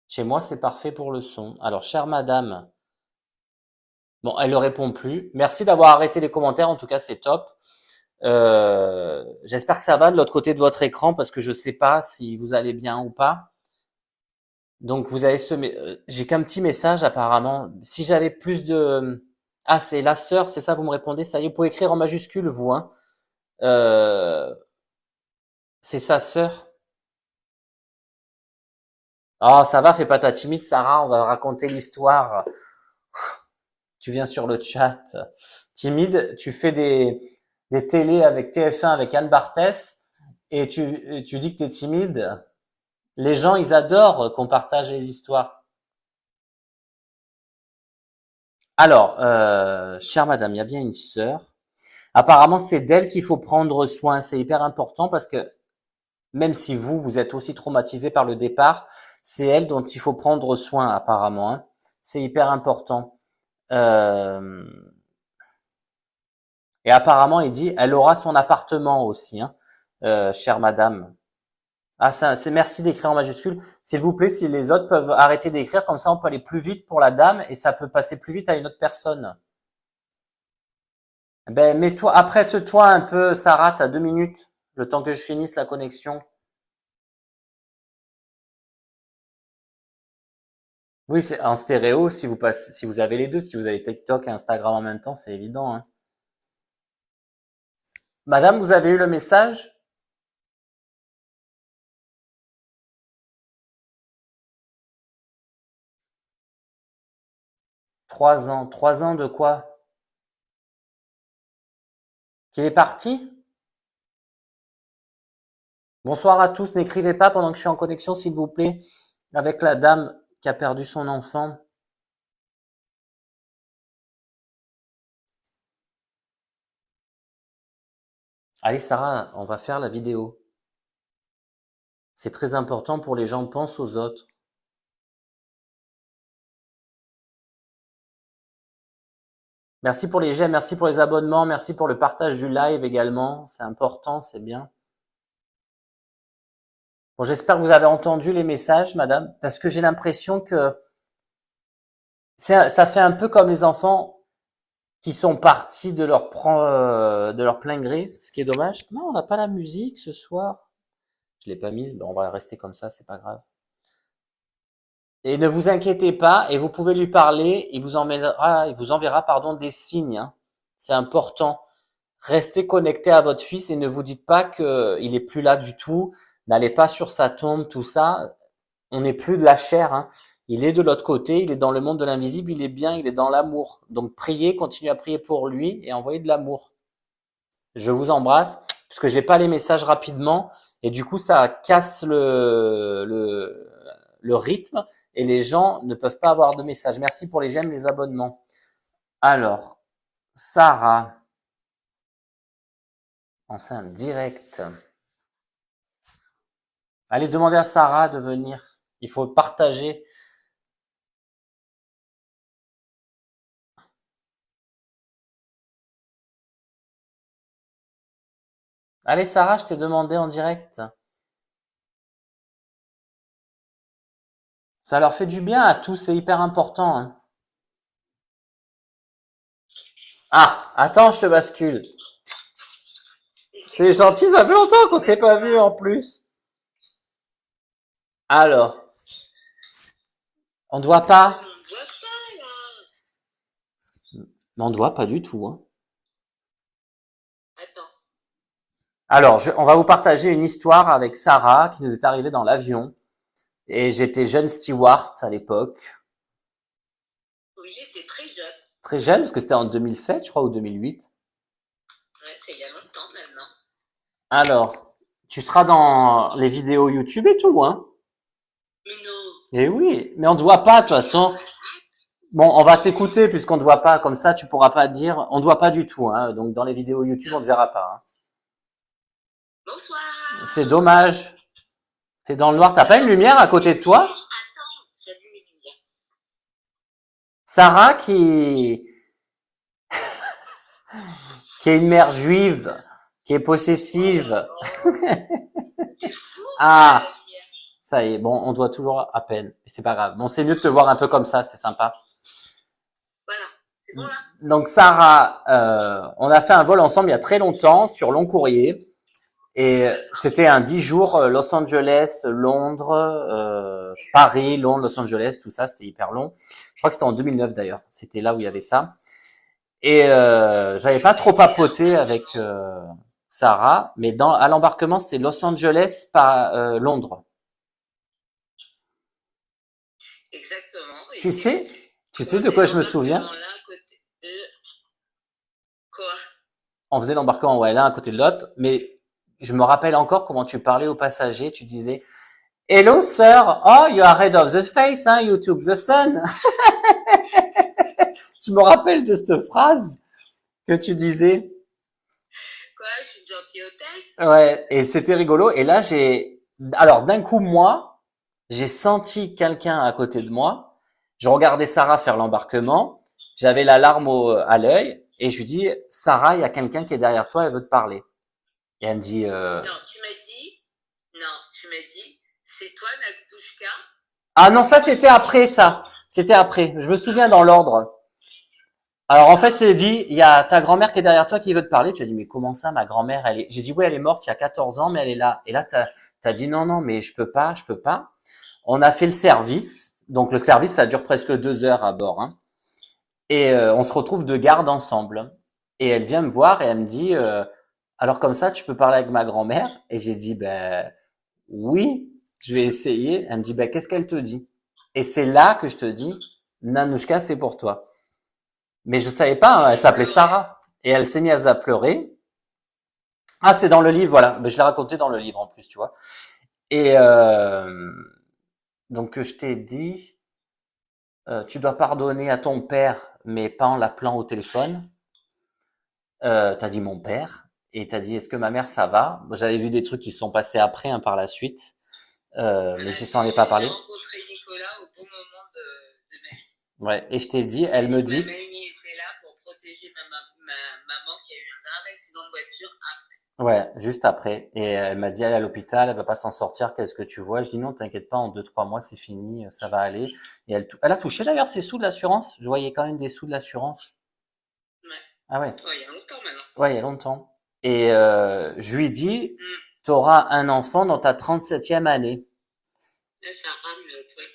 Chez moi, c'est parfait pour le son. Alors, chère madame, bon, elle ne répond plus. Merci d'avoir arrêté les commentaires. En tout cas, c'est top. J'espère que ça va de l'autre côté de votre écran parce que je sais pas si vous allez bien ou pas. Donc vous avez j'ai qu'un petit message apparemment. Si j'avais plus de ah c'est la sœur, c'est ça vous me répondez. Ça y est, vous pouvez écrire en majuscule vous hein. Euh, c'est sa sœur. Ah ça va, fais pas ta timide Sarah. On va raconter l'histoire. Tu viens sur le chat. Timide, tu fais des télés avec TF1 avec Anne Barthès et tu dis que t'es timide. Les gens, ils adorent qu'on partage les histoires. Alors, chère madame, il y a bien une sœur. Apparemment, c'est d'elle qu'il faut prendre soin. C'est hyper important parce que même si vous êtes aussi traumatisé par le départ, c'est elle dont il faut prendre soin apparemment, hein. C'est hyper important. Euh, et apparemment, il dit, elle aura son appartement aussi, hein, chère madame. Ah, ça, c'est merci d'écrire en majuscule. S'il vous plaît, si les autres peuvent arrêter d'écrire, comme ça on peut aller plus vite pour la dame et ça peut passer plus vite à une autre personne. Ben, mets-toi, apprête-toi un peu, Sarah, t'as 2 minutes, le temps que je finisse la connexion. Oui, c'est en stéréo, si vous passez, si vous avez les deux, si vous avez TikTok et Instagram en même temps, c'est évident, hein. Madame, vous avez eu le message? 3 ans. 3 ans de quoi? Qu'il est parti? Bonsoir à tous, n'écrivez pas pendant que je suis en connexion, s'il vous plaît, avec la dame qui a perdu son enfant. Allez, Sarah, on va faire la vidéo. C'est très important pour les gens, pense aux autres. Merci pour les j'aime, merci pour les abonnements, merci pour le partage du live également. C'est important, c'est bien. Bon, j'espère que vous avez entendu les messages, madame, parce que j'ai l'impression que ça fait un peu comme les enfants qui sont partis de leur plein gré, ce qui est dommage. Non, on n'a pas la musique ce soir. Je l'ai pas mise, ben on va rester comme ça, c'est pas grave. Et ne vous inquiétez pas, et vous pouvez lui parler, il vous enverra, pardon, des signes, hein. C'est important. Restez connecté à votre fils et ne vous dites pas qu'il est plus là du tout. N'allez pas sur sa tombe, tout ça. On n'est plus de la chair, hein. Il est de l'autre côté, il est dans le monde de l'invisible, il est bien, il est dans l'amour. Donc priez, continuez à prier pour lui et envoyez de l'amour. Je vous embrasse, puisque j'ai pas les messages rapidement, et du coup ça casse le rythme, et les gens ne peuvent pas avoir de messages. Merci pour les j'aime, les abonnements. Alors, Sarah, enceinte directe. Allez demander à Sarah de venir. Il faut partager. Allez Sarah, je t'ai demandé en direct. Ça leur fait du bien à tous, c'est hyper important, hein. Ah, attends, je te bascule. C'est gentil, ça fait longtemps qu'on s'est pas vu en plus. Alors, on ne doit pas? On ne voit pas là. Non, on ne doit pas du tout, hein. Attends. Alors, on va vous partager une histoire avec Sarah qui nous est arrivée dans l'avion. Et j'étais jeune steward à l'époque. Oui, il était très jeune. Très jeune, parce que c'était en 2007, je crois, ou 2008. Ouais, c'est il y a longtemps maintenant. Alors, tu seras dans les vidéos YouTube et tout, hein. Mais non. Eh oui, mais on ne te voit pas, de toute façon. Bon, on va t'écouter puisqu'on ne te voit pas, comme ça tu pourras pas dire, on ne te voit pas du tout, hein. Donc dans les vidéos YouTube, on ne te verra pas, hein. Bonsoir. C'est dommage. T'es dans le noir, t'as pas une lumière à côté de toi? Attends, j'allume les lumières. Sarah qui est une mère juive, qui est possessive. C'est fou. Ah, La lumière. ça y est, bon, on te voit toujours à peine, mais c'est pas grave. Bon, c'est mieux de te voir un peu comme ça, c'est sympa. Voilà. C'est bon là. Donc Sarah, on a fait un vol ensemble il y a très longtemps sur long courrier. Et c'était un 10 jours, Los Angeles, Londres, Paris, Londres, Los Angeles, tout ça, c'était hyper long. Je crois que c'était en 2009 d'ailleurs. C'était là où il y avait ça. Et j'avais pas trop papoté avec Sarah, mais à l'embarquement, c'était Los Angeles, pas Londres. Exactement. Tu sais, tu sais de quoi je me souviens? Quoi? On faisait l'embarquement, ouais, l'un à côté de l'autre, mais je me rappelle encore comment tu parlais aux passagers. Tu disais Hello, sir. Oh, you are red of the face, hein? You took the sun. Je me rappelle de cette phrase que tu disais. Quoi? Je suis une gentille hôtesse? Ouais, et c'était rigolo. Et là, alors d'un coup, moi, j'ai senti quelqu'un à côté de moi. Je regardais Sarah faire l'embarquement. J'avais la larme à l'œil. Et je lui dis, Sarah, il y a quelqu'un qui est derrière toi, elle veut te parler. Et elle me dit, Non, tu m'as dit, c'est toi, Nagdushka? ah non, ça c'était après ça. C'était après. Je me souviens dans l'ordre. Alors en fait, j'ai dit, il y a ta grand-mère qui est derrière toi qui veut te parler. Tu as dit, mais comment ça, ma grand-mère, elle est... J'ai dit, oui, elle est morte il y a 14 ans, mais elle est là. Et là, t'as dit, non, non, mais je peux pas, je peux pas. On a fait le service. Donc le service, ça dure presque 2 heures à bord, hein. Et on se retrouve de garde ensemble. Et elle vient me voir et elle me dit, alors comme ça, tu peux parler avec ma grand-mère? Et j'ai dit, ben oui, je vais essayer. Elle me dit, ben qu'est-ce qu'elle te dit? Et c'est là que je te dis, Nanouchka, c'est pour toi. Mais je savais pas, hein, elle s'appelait Sarah. Et elle s'est mise à pleurer. Ah, c'est dans le livre, voilà. Ben, je l'ai raconté dans le livre en plus, tu vois. Et donc je t'ai dit, tu dois pardonner à ton père, mais pas en l'appelant au téléphone. T'as dit mon père. Et t'as dit, est-ce que ma mère, ça va? Bon, j'avais vu des trucs qui se sont passés après, hein, par la suite. Mais je t'en ai pas parlé. J'ai rencontré Nicolas au bon moment de ma vie. Ouais. Et je t'ai dit, elle me dit, Ma mamie était là pour protéger accident de voiture après. Ouais, juste après. Et elle m'a dit, elle est à l'hôpital, elle va pas s'en sortir, qu'est-ce que tu vois? Je dis non, t'inquiète pas, en 2, 3 mois, c'est fini, ça va aller. Et elle a touché d'ailleurs ses sous de l'assurance. Je voyais quand même des sous de l'assurance. Ouais. Ah ouais. Ouais, il y a longtemps maintenant. Ouais, il y a longtemps. Et je lui dis, Mm. t'auras un enfant dans ta 37e année. Là, ça rame le truc.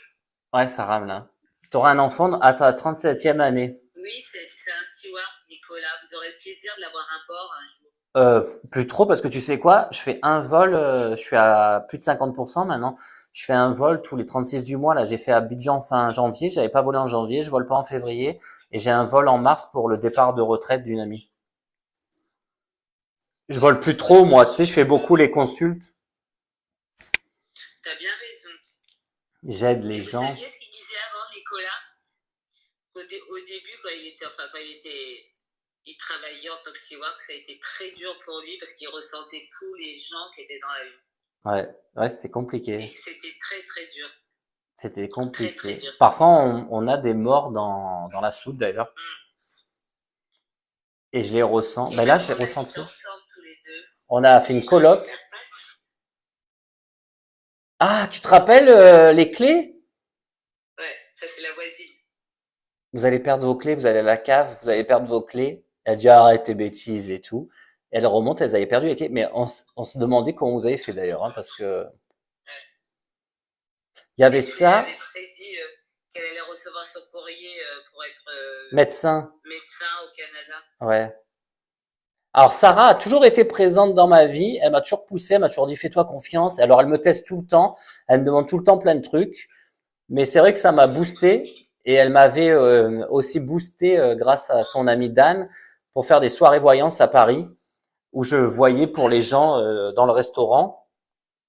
Ouais, ça rame là. T'auras un enfant à ta 37e année. Oui, c'est un steward, Nicolas. Vous aurez le plaisir de l'avoir à bord un jour. Plus trop parce que tu sais quoi, je fais un vol, je suis à plus de 50% maintenant. Je fais un vol tous les 36 du mois. Là, j'ai fait Abidjan fin janvier. J'avais pas volé en janvier, je vole pas en février, et j'ai un vol en mars pour le départ de retraite d'une amie. Je vole plus trop, moi. Tu sais, je fais beaucoup les consultes. T'as bien raison. J'aide les Et vous gens. saviez ce qu'il disait avant, Nicolas? Au début, il travaillait en tant que steward, ça a été très dur pour lui parce qu'il ressentait tous les gens qui étaient dans l'avion. Ouais, c'était Et compliqué. c'était très très dur. C'était Très très compliqué. dur. Parfois, on a des morts dans la soute d'ailleurs. Et je les ressens. Et Ben là, même j'ai qu'on habite ressenti. ensemble tous les deux, On a fait les une gens ils coloc. savent pas. Ah, tu te rappelles les clés? Ouais, ça c'est la voisine. Vous allez perdre vos clés, vous allez à la cave, vous allez perdre vos clés. Elle dit arrête tes bêtises et tout. Elle remonte, elles avaient perdu les clés. Mais on se demandait comment vous avez fait d'ailleurs, hein, parce que Ouais. il y avait Et tu lui ça, avais prédit qu'elle allait recevoir son courrier pour être médecin. médecin au Canada. Ouais. Alors Sarah a toujours été présente dans ma vie. Elle m'a toujours poussé, elle m'a toujours dit fais-toi confiance. Alors elle me teste tout le temps, elle me demande tout le temps plein de trucs. Mais c'est vrai que ça m'a boosté et elle m'avait aussi boosté grâce à son ami Dan pour faire des soirées voyances à Paris où je voyais pour les gens dans le restaurant.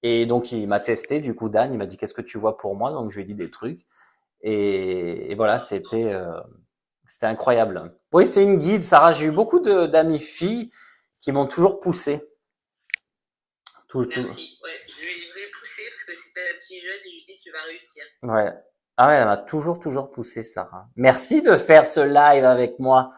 Et donc il m'a testé, du coup Dan, il m'a dit qu'est-ce que tu vois pour moi, donc je lui ai dit des trucs et voilà, c'était incroyable. Oui, c'est une guide, Sarah. J'ai eu beaucoup d'amis filles qui m'ont toujours poussé. Merci. Ouais, je vais le pousser parce que c'est un petit jeune et je lui dis tu vas réussir. Ouais. Ah ouais, elle m'a toujours poussé, Sarah. Merci de faire ce live avec moi.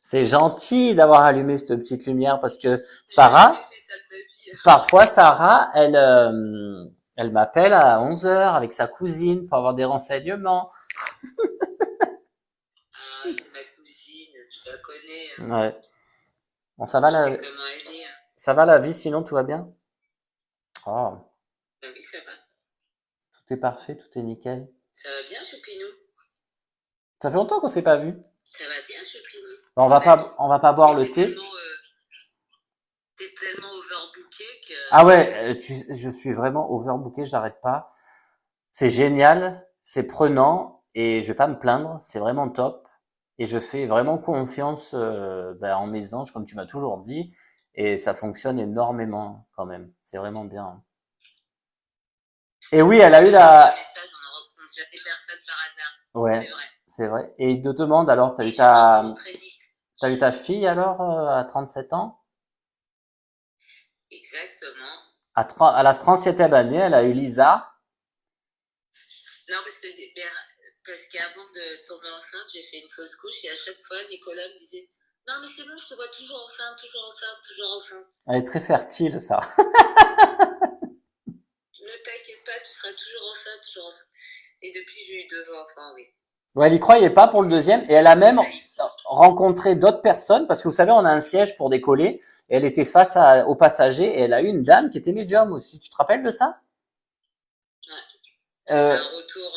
C'est gentil d'avoir allumé cette petite lumière parce que Sarah, J'ai fait ça de ma vie. parfois Sarah, elle m'appelle à 11 heures avec sa cousine pour avoir des renseignements. Ah, c'est ma cousine, tu la connais. Ouais. Bon, Je sais comment elle est. ça va la vie, sinon tout va bien? Oh, Bah oui, ça va. tout est parfait, tout est nickel. Ça va bien, Choupinou? Ça fait longtemps qu'on s'est pas vu. Ça va bien, Choupinou? On va pas boire le thé. T'es tellement overbooké que... Ah ouais, je suis vraiment overbooké, j'arrête pas. C'est génial, c'est prenant et je vais pas me plaindre, c'est vraiment top. Et je fais vraiment confiance en mes anges, comme tu m'as toujours dit, et ça fonctionne énormément quand même. C'est vraiment bien. Et oui, elle a eu la. Message, on ne rencontre jamais personne par hasard. Ouais, C'est vrai. c'est vrai. Et il te demande alors, Et j'ai rencontré Nick. t'as eu ta fille alors à 37 ans? Exactement. À la 37e année, elle a eu Lisa. Non, parce qu'avant de tomber enceinte, j'ai fait une fausse couche et à chaque fois, Nicolas me disait non, mais c'est bon, je te vois toujours enceinte, toujours enceinte, toujours enceinte. Elle est très fertile, ça. Ne t'inquiète pas, tu seras toujours enceinte, toujours enceinte. Et depuis, j'ai eu 2 enfants, oui. Ouais, elle y croyait pas pour le deuxième et elle a même rencontré d'autres personnes parce que vous savez, on a un siège pour décoller et elle était face aux passagers et elle a eu une dame qui était médium aussi. Tu te rappelles de ça? Ouais. C'était un retour,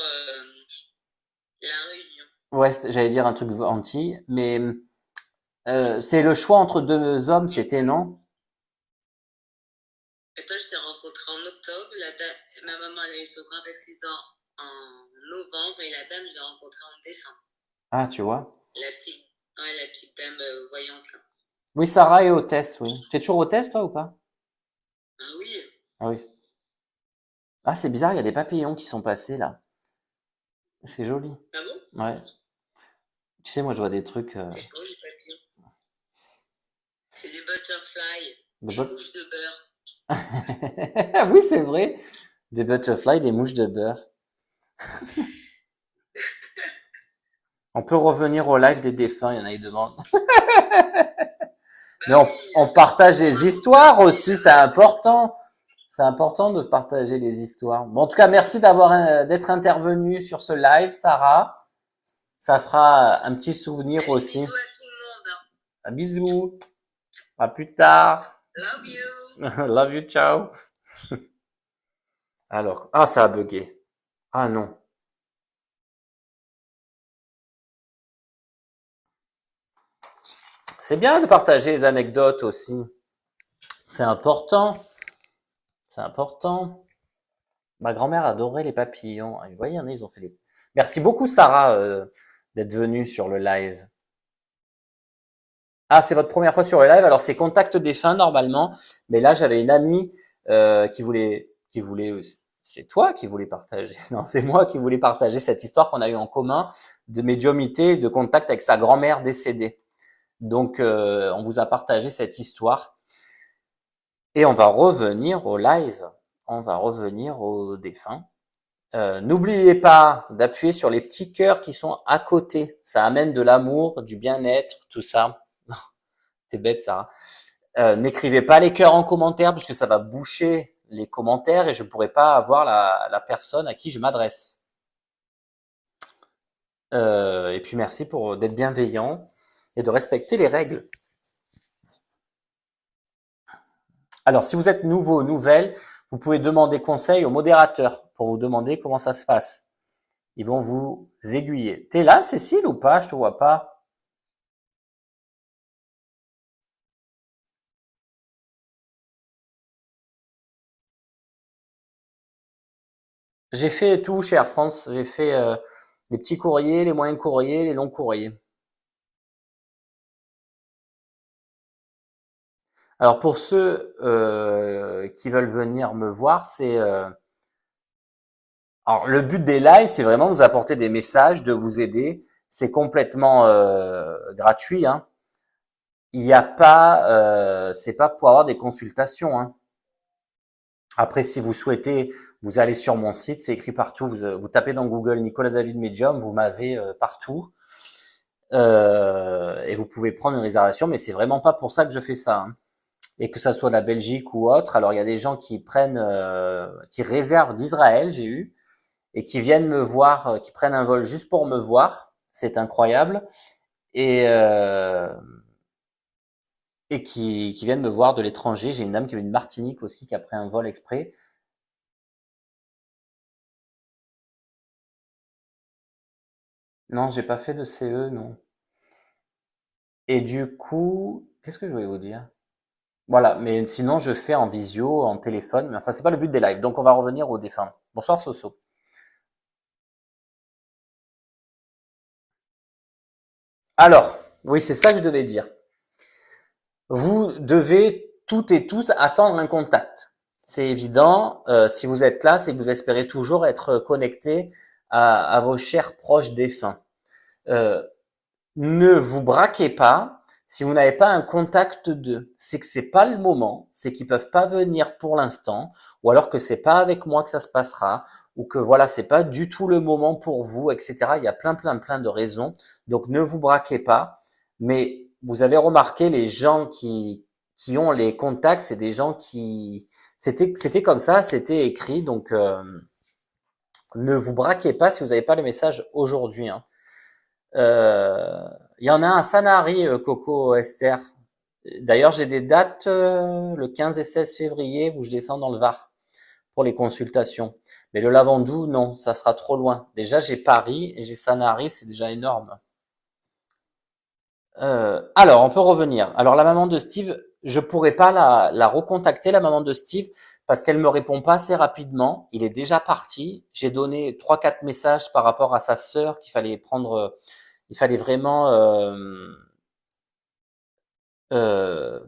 la réunion. Ouais, j'allais dire un truc anti, mais c'est le choix entre deux hommes, c'était non? Et toi, je t'ai rencontré en octobre. Ma maman elle a eu son grand accident en novembre et la dame, je l'ai rencontrée en décembre. Ah, tu vois. La petite dame voyante là. Oui, Sarah est hôtesse, oui. Tu es toujours hôtesse, toi, ou pas? Ah oui. Ah oui. Ah, c'est bizarre, il y a des papillons qui sont passés là. C'est joli. Ah bon? Ouais. Tu sais, moi, je vois des trucs. C'est beau les papillons. C'est des butterflies, des mouches de beurre. Oui, c'est vrai. Des butterflies, des mouches de beurre. On peut revenir au live des défunts, il y en a qui demandent. Mais Bah oui, on partage les histoires aussi, c'est important. C'est important de partager les histoires. Bon, en tout cas, merci d'être intervenu sur ce live, Sarah. Ça fera un petit souvenir allez, aussi. bisous à tout le monde. Hein. Un bisou. À plus tard. Love you. Love you, ciao. Alors, ah, ça a bugué. Ah non. C'est bien de partager les anecdotes aussi. C'est important. C'est important. Ma grand-mère adorait les papillons. Vous voyez, ils ont fait les... Merci beaucoup, Sarah, d'être venue sur le live. Ah, c'est votre première fois sur le live. Alors, c'est Contact défunt normalement. Mais là, j'avais une amie qui voulait, c'est toi qui voulais partager. Non, c'est moi qui voulais partager cette histoire qu'on a eue en commun de médiumité, de contact avec sa grand-mère décédée. Donc, on vous a partagé cette histoire. Et on va revenir au live. On va revenir aux défunts. N'oubliez pas d'appuyer sur les petits cœurs qui sont à côté. Ça amène de l'amour, du bien-être, tout ça. T'es bête, ça. N'écrivez pas les cœurs en commentaire parce que ça va boucher les commentaires et je pourrai pas avoir la personne à qui je m'adresse. Et puis merci pour d'être bienveillant et de respecter les règles. Alors, si vous êtes nouveau, nouvelle, vous pouvez demander conseil au modérateur pour vous demander comment ça se passe. Ils vont vous aiguiller. T'es là, Cécile, ou pas? Je te vois pas. J'ai fait tout chez Air France. J'ai fait les petits courriers, les moyens courriers, les longs courriers. Alors pour ceux qui veulent venir me voir, c'est alors le but des lives, c'est vraiment de vous apporter des messages, de vous aider. C'est complètement gratuit. Hein. Il n'y a pas, c'est pas pour avoir des consultations. Hein. Après, si vous souhaitez, vous allez sur mon site, c'est écrit partout. Vous tapez dans Google Nicolas David Medium, vous m'avez partout. Et vous pouvez prendre une réservation, mais c'est vraiment pas pour ça que je fais ça. Hein. Et que ça soit la Belgique ou autre. Alors il y a des gens qui prennent, qui réservent d'Israël, j'ai eu, et qui viennent me voir, qui prennent un vol juste pour me voir. C'est incroyable. Et qui viennent me voir de l'étranger. J'ai une dame qui vient de Martinique aussi, qui a pris un vol exprès. Non, j'ai pas fait de CE, non. Et du coup, qu'est-ce que je voulais vous dire? Voilà, mais sinon je fais en visio, en téléphone, mais enfin c'est pas le but des lives. Donc on va revenir aux défunts. Bonsoir Soso. Alors, oui, c'est ça que je devais dire. Vous devez toutes et tous attendre un contact. C'est évident. Si vous êtes là, c'est que vous espérez toujours être connecté à vos chers proches défunts. Euh, Ne vous braquez pas si vous n'avez pas un contact d'eux. C'est que c'est pas le moment, c'est qu'ils peuvent pas venir pour l'instant, ou alors que c'est pas avec moi que ça se passera, ou que voilà, c'est pas du tout le moment pour vous, etc. Il y a plein de raisons. Donc ne vous braquez pas. Mais vous avez remarqué les gens qui ont les contacts, c'est des gens qui c'était comme ça, c'était écrit. Donc ne vous braquez pas si vous n'avez pas le message aujourd'hui. Hein. Il y en a un à Sanary, Coco Esther. D'ailleurs, j'ai des dates le 15 et 16 février où je descends dans le Var pour les consultations. Mais le Lavandou, non, ça sera trop loin. Déjà, j'ai Paris et j'ai Sanary, c'est déjà énorme. Alors, on peut revenir. Alors, la maman de Steve, je pourrais pas la recontacter, la maman de Steve, parce qu'elle me répond pas assez rapidement. Il est déjà parti. J'ai donné 3-4 messages par rapport à sa sœur qu'il fallait prendre. Il fallait vraiment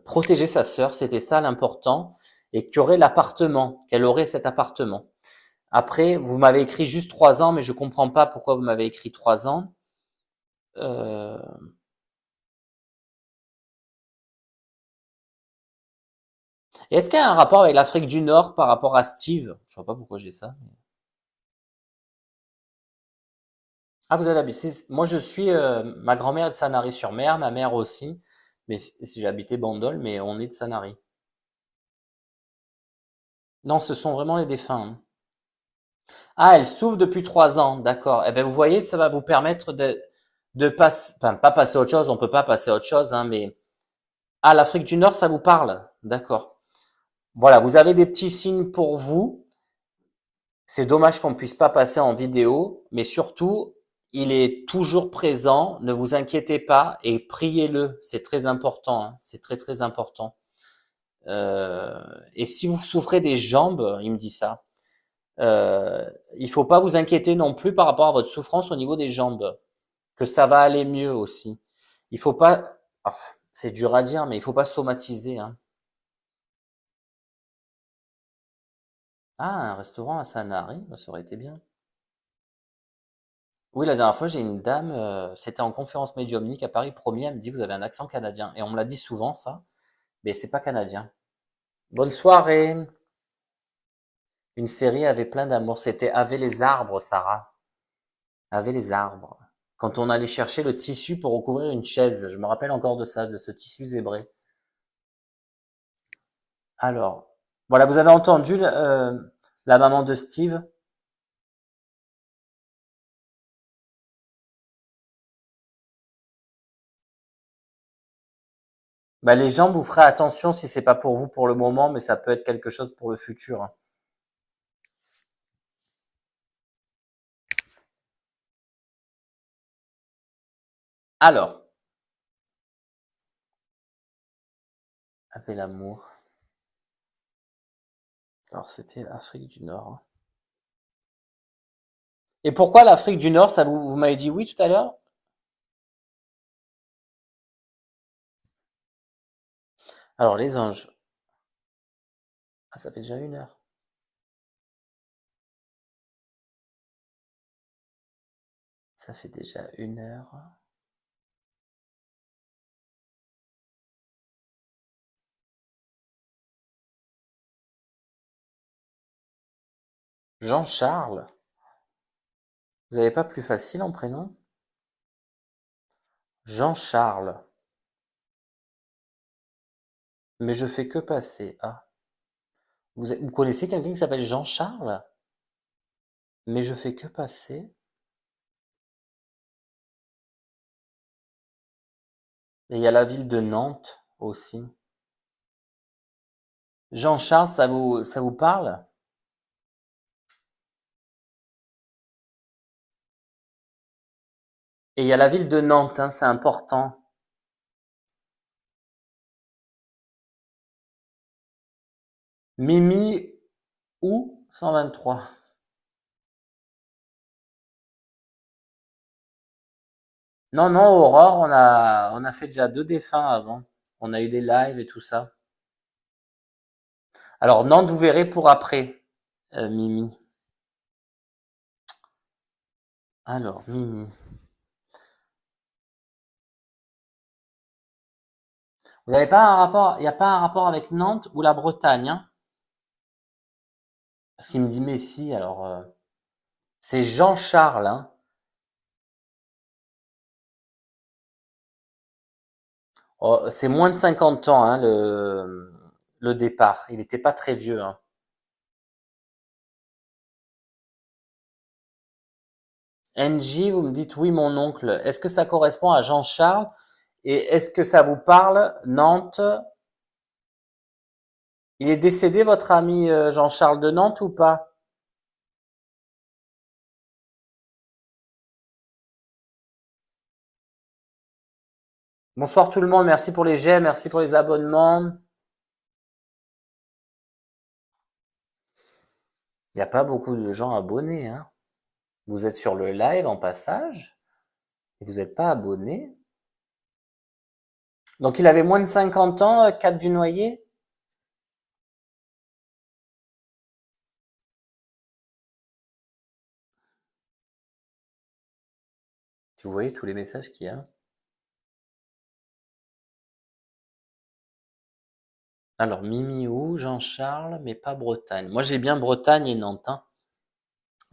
protéger sa sœur, c'était ça l'important, et qu'il y aurait l'appartement, qu'elle aurait cet appartement. Après, vous m'avez écrit juste 3 ans, mais je comprends pas pourquoi vous m'avez écrit 3 ans. Euh, Est-ce qu'il y a un rapport avec l'Afrique du Nord par rapport à Steve? Je vois pas pourquoi j'ai ça. Ah, vous avez habité. Moi, je suis. Ma grand-mère est de Sanary-sur-Mer, ma mère aussi. Mais si j'ai habité Bandol, mais on est de Sanary. Non, ce sont vraiment les défunts, hein. Ah, elle souffre depuis 3 ans, d'accord. Eh ben, vous voyez, ça va vous permettre de passer, enfin, pas passer à autre chose, on peut pas passer à autre chose, hein, mais ah, l'Afrique du Nord, ça vous parle, d'accord. Voilà, vous avez des petits signes pour vous. C'est dommage qu'on ne puisse pas passer en vidéo, mais surtout, il est toujours présent. Ne vous inquiétez pas et priez-le. C'est très important, hein. C'est très très important. Euh, et si vous souffrez des jambes, il me dit ça. Il faut pas vous inquiéter non plus par rapport à votre souffrance au niveau des jambes, que ça va aller mieux aussi. Il faut pas, ah, c'est dur à dire, mais il faut pas somatiser, hein. Ah, un restaurant à Sanary, bah, ça aurait été bien. Oui, la dernière fois, j'ai une dame, c'était en conférence médiumnique à Paris Premier, elle me dit, vous avez un accent canadien. Et on me l'a dit souvent, ça, mais c'est pas canadien. Bonne soirée. Une série avait plein d'amour. C'était Ave les arbres, Sarah. Ave les arbres. Quand on allait chercher le tissu pour recouvrir une chaise. Je me rappelle encore de ça, de ce tissu zébré. Alors, voilà, vous avez entendu la maman de Steve? Bah, les jambes, vous ferez attention si c'est pas pour vous pour le moment, mais ça peut être quelque chose pour le futur, hein. Alors, Ave l'amour. Alors, c'était l'Afrique du Nord, hein. Et pourquoi l'Afrique du Nord, ça vous m'avez dit oui tout à l'heure? Alors, les anges. Ah, ça fait déjà 1 heure. Ça fait déjà 1 heure. Jean-Charles. Vous avez pas plus facile en prénom? Jean-Charles. Mais je fais que passer. Ah. Vous connaissez quelqu'un qui s'appelle Jean-Charles? Mais je fais que passer. Et il y a la ville de Nantes aussi. Jean-Charles, ça vous parle? Et il y a la ville de Nantes, hein, c'est important. Mimi ou 123. Non, non, Aurore, on a fait déjà 2 défunts avant. On a eu des lives et tout ça. Alors, Nantes, vous verrez pour après, Mimi. Alors, Mimi. Vous n'avez pas un rapport, il n'y a pas un rapport avec Nantes ou la Bretagne, hein? Parce qu'il me dit, mais si, alors, c'est Jean-Charles, hein. Oh, c'est moins de 50 ans, hein, le départ. Il n'était pas très vieux, hein. NJ, vous me dites oui, mon oncle. Est-ce que ça correspond à Jean-Charles? Et est-ce que ça vous parle, Nantes? Il est décédé, votre ami Jean-Charles de Nantes ou pas? Bonsoir tout le monde, merci pour les j'aime, merci pour les abonnements. Il n'y a pas beaucoup de gens abonnés, hein. Vous êtes sur le live en passage et vous n'êtes pas abonné. Donc il avait moins de 50 ans, 4 du Noyer. Si vous voyez tous les messages qu'il y a. Alors Mimi ou Jean-Charles, mais pas Bretagne. Moi j'ai bien Bretagne et Nantes, hein.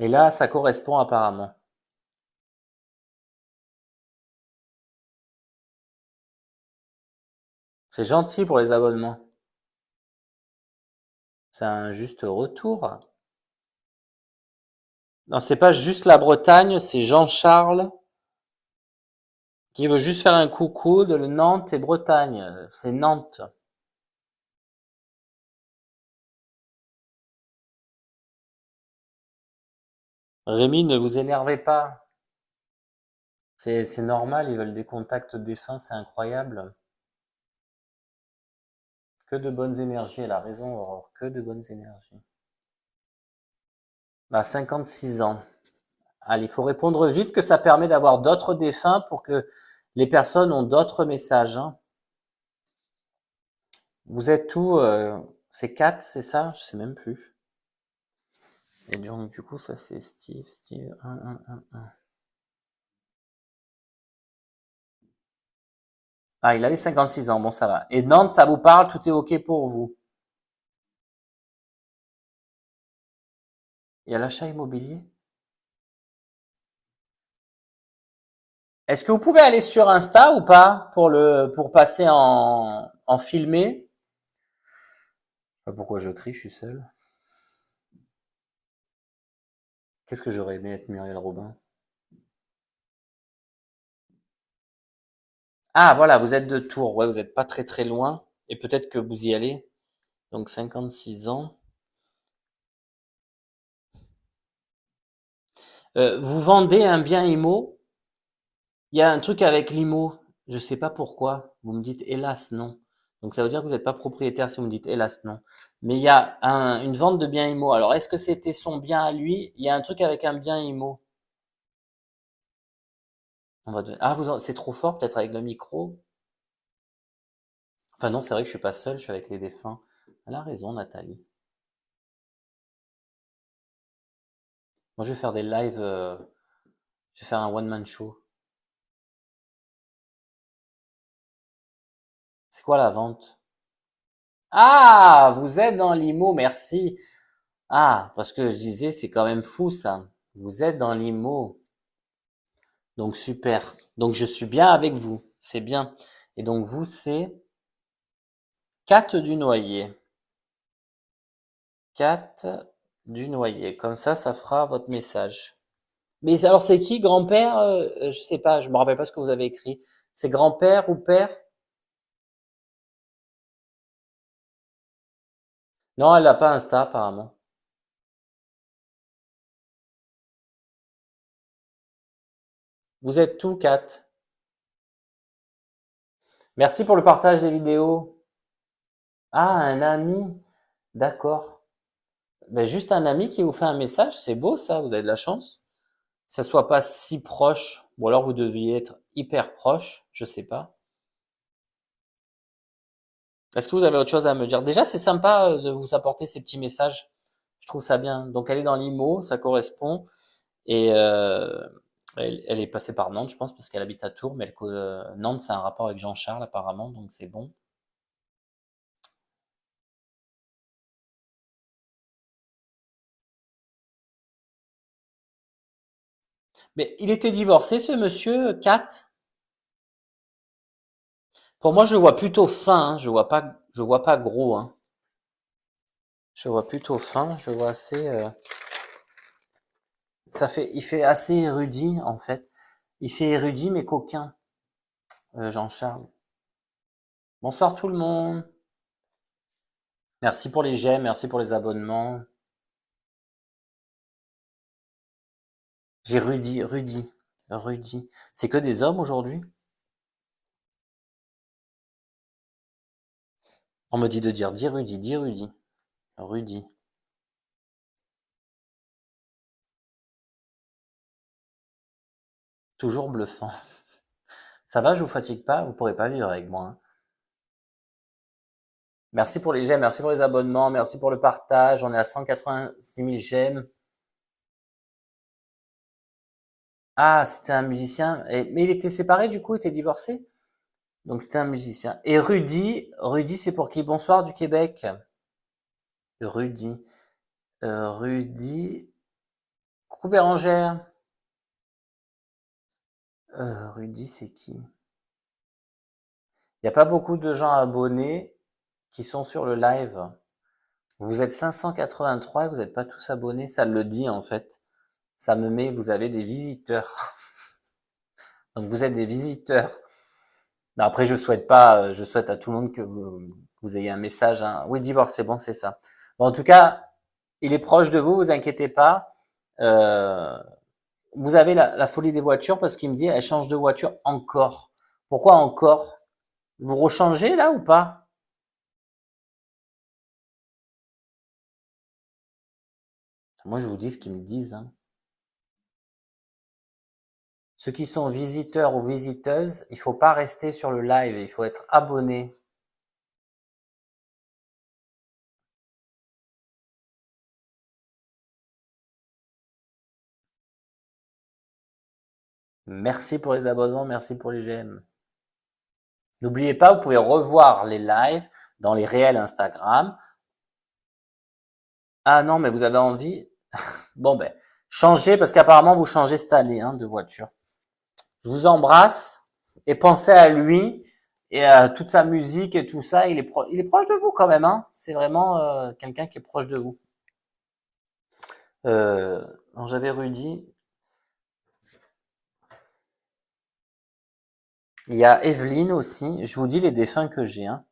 Et là, ça correspond apparemment. C'est gentil pour les abonnements. C'est un juste retour. Non, c'est pas juste la Bretagne, c'est Jean-Charles qui veut juste faire un coucou de Nantes et Bretagne. C'est Nantes. Rémi, ne vous énervez pas. C'est normal, ils veulent des contacts défunts, c'est incroyable. Que de bonnes énergies, elle a raison, Aurore, que de bonnes énergies. À 56 ans. Allez, il faut répondre vite que ça permet d'avoir d'autres défunts pour que les personnes ont d'autres messages. Hein. Vous êtes où c'est 4, c'est ça? Je sais même plus. Et donc, du coup, ça c'est Steve, 1. Ah, il avait 56 ans, bon, ça va. Et Nantes, ça vous parle, tout est OK pour vous. Il y a l'achat immobilier? Est-ce que vous pouvez aller sur Insta ou pas pour passer en filmé? Je sais pas pourquoi je crie, je suis seul. Qu'est-ce que j'aurais aimé être Muriel Robin? Ah, voilà, vous êtes de Tours. Ouais, vous n'êtes pas très très loin. Et peut-être que vous y allez. Donc 56 ans. Vous vendez un bien IMO. Il y a un truc avec l'IMO. Je sais pas pourquoi. Vous me dites hélas non. Donc ça veut dire que vous n'êtes pas propriétaire si vous me dites hélas non. Mais il y a une vente de bien IMO. Alors est-ce que c'était son bien à lui? Il y a un truc avec un bien IMO. Ah, c'est trop fort peut-être avec le micro. Enfin non, c'est vrai que je suis pas seul, je suis avec les défunts. Elle a raison, Nathalie. Moi, je vais faire des lives. Je vais faire un one-man show. C'est quoi la vente? Ah, vous êtes dans l'IMO, merci. Ah, parce que je disais, c'est quand même fou ça. Vous êtes dans l'IMO. Donc super. Donc je suis bien avec vous. C'est bien. Et donc vous, c'est Cat du Noyer. Cat du Noyer. Comme ça fera votre message. Mais alors c'est qui, grand-père? Je sais pas, je me rappelle pas ce que vous avez écrit. C'est grand-père ou père? Non, elle n'a pas Insta apparemment. Vous êtes tout, Cat. Merci pour le partage des vidéos. Ah, un ami. D'accord. Ben, juste un ami qui vous fait un message, c'est beau ça, vous avez de la chance. Que ça soit pas si proche, ou alors vous deviez être hyper proche, je sais pas. Est-ce que vous avez autre chose à me dire? Déjà, c'est sympa de vous apporter ces petits messages. Je trouve ça bien. Donc, elle est dans l'IMO, ça correspond. Et elle est passée par Nantes, je pense, parce qu'elle habite à Tours, mais Nantes, c'est un rapport avec Jean-Charles apparemment, donc c'est bon. Mais il était divorcé, ce monsieur, Kat? Pour moi, je le vois plutôt fin, hein. Je vois pas gros, hein. Je le vois plutôt fin, je le vois assez, il fait assez érudit, en fait. Il fait érudit, mais coquin, Jean-Charles. Bonsoir tout le monde. Merci pour les j'aime, merci pour les abonnements. J'ai Rudy. C'est que des hommes aujourd'hui? On me dit de dire, dis Rudy. Rudy. Toujours bluffant. Ça va, je vous fatigue pas? Vous pourrez pas vivre avec moi, hein. Merci pour les j'aime, merci pour les abonnements, merci pour le partage. On est à 186 000 j'aime. Ah, c'était un musicien. Mais il était séparé du coup, il était divorcé? Donc c'était un musicien. Et Rudy, c'est pour qui? Bonsoir du Québec. Rudy. Rudy. Coucou Bérangère. Rudy, c'est qui? Il n'y a pas beaucoup de gens abonnés qui sont sur le live. Vous êtes 583 et vous n'êtes pas tous abonnés, ça le dit en fait. Ça me met, vous avez des visiteurs. Donc vous êtes des visiteurs. Non, après, je souhaite pas, je souhaite à tout le monde que vous ayez un message. Hein. Oui, divorce, c'est bon, c'est ça. Bon, en tout cas, il est proche de vous, vous inquiétez pas. Euh, vous avez la folie des voitures parce qu'il me dit, elle change de voiture encore. Pourquoi encore? Vous rechangez là ou pas? Moi, je vous dis ce qu'ils me disent. Hein. Ceux qui sont visiteurs ou visiteuses, il faut pas rester sur le live, il faut être abonné. Merci pour les abonnements, merci pour les j'aime. N'oubliez pas, vous pouvez revoir les lives dans les réels Instagram. Ah non, mais vous avez envie? Bon ben, changez parce qu'apparemment vous changez cette année hein, de voiture. Je vous embrasse et pensez à lui et à toute sa musique et tout ça. Il est proche de vous quand même. Hein. C'est vraiment quelqu'un qui est proche de vous. Alors j'avais Rudy. Il y a Evelyne aussi. Je vous dis les défunts que j'ai. Hein.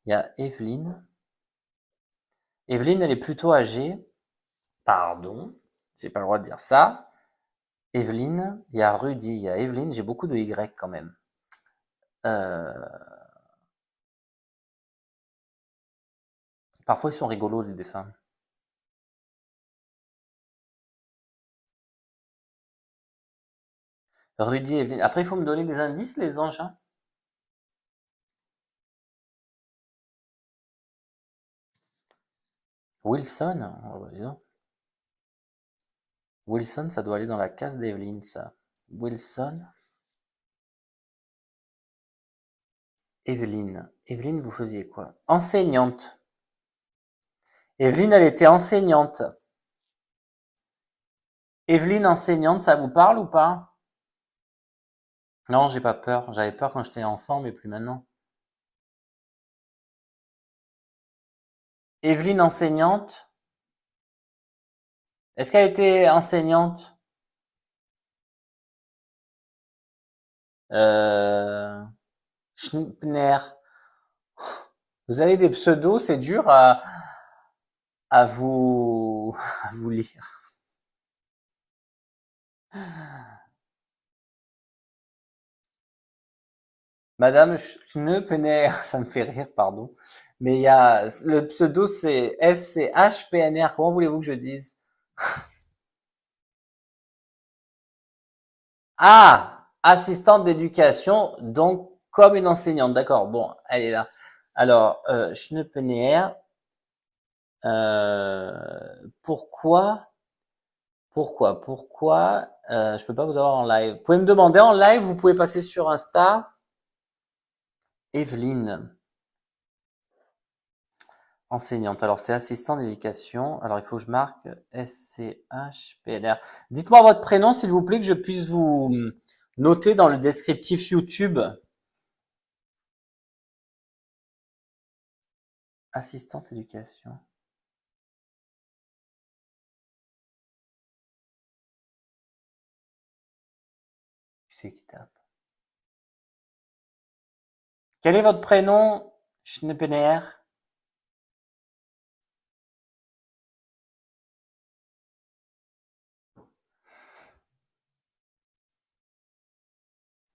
Il y a Evelyne. Evelyne, elle est plutôt âgée. Pardon, j'ai pas le droit de dire ça. Evelyne, il y a Rudy, il y a Evelyne. J'ai beaucoup de Y quand même. Parfois ils sont rigolos les défunts. Rudy, Evelyne. Après il faut me donner des indices les anges. Hein. Wilson, oh, bah, dis donc. Wilson, ça doit aller dans la case d'Evelyne, ça. Wilson, Evelyne. Evelyne, vous faisiez quoi? Enseignante. Evelyne, elle était enseignante. Evelyne, enseignante, ça vous parle ou pas? Non, j'ai pas peur. J'avais peur quand j'étais enfant, mais plus maintenant. Evelyne, enseignante. Est-ce qu'elle était enseignante? Euh... Schnippner. Vous avez des pseudos, c'est dur à vous, à vous lire. Madame Schneepener, ça me fait rire, pardon. Mais il y a, le pseudo c'est SCHPNR, comment voulez-vous que je dise? Ah! Assistante d'éducation, donc comme une enseignante, d'accord, bon, elle est là. Alors, Schneepener, pourquoi, je peux pas vous avoir en live? Vous pouvez me demander en live, vous pouvez passer sur Insta. Evelyne. Enseignante. Alors, c'est assistant d'éducation. Alors, il faut que je marque SCHPLR. Dites-moi votre prénom, s'il vous plaît, que je puisse vous noter dans le descriptif YouTube. Assistante éducation. Qui c'est qui tape? Quel est votre prénom, Schneppener?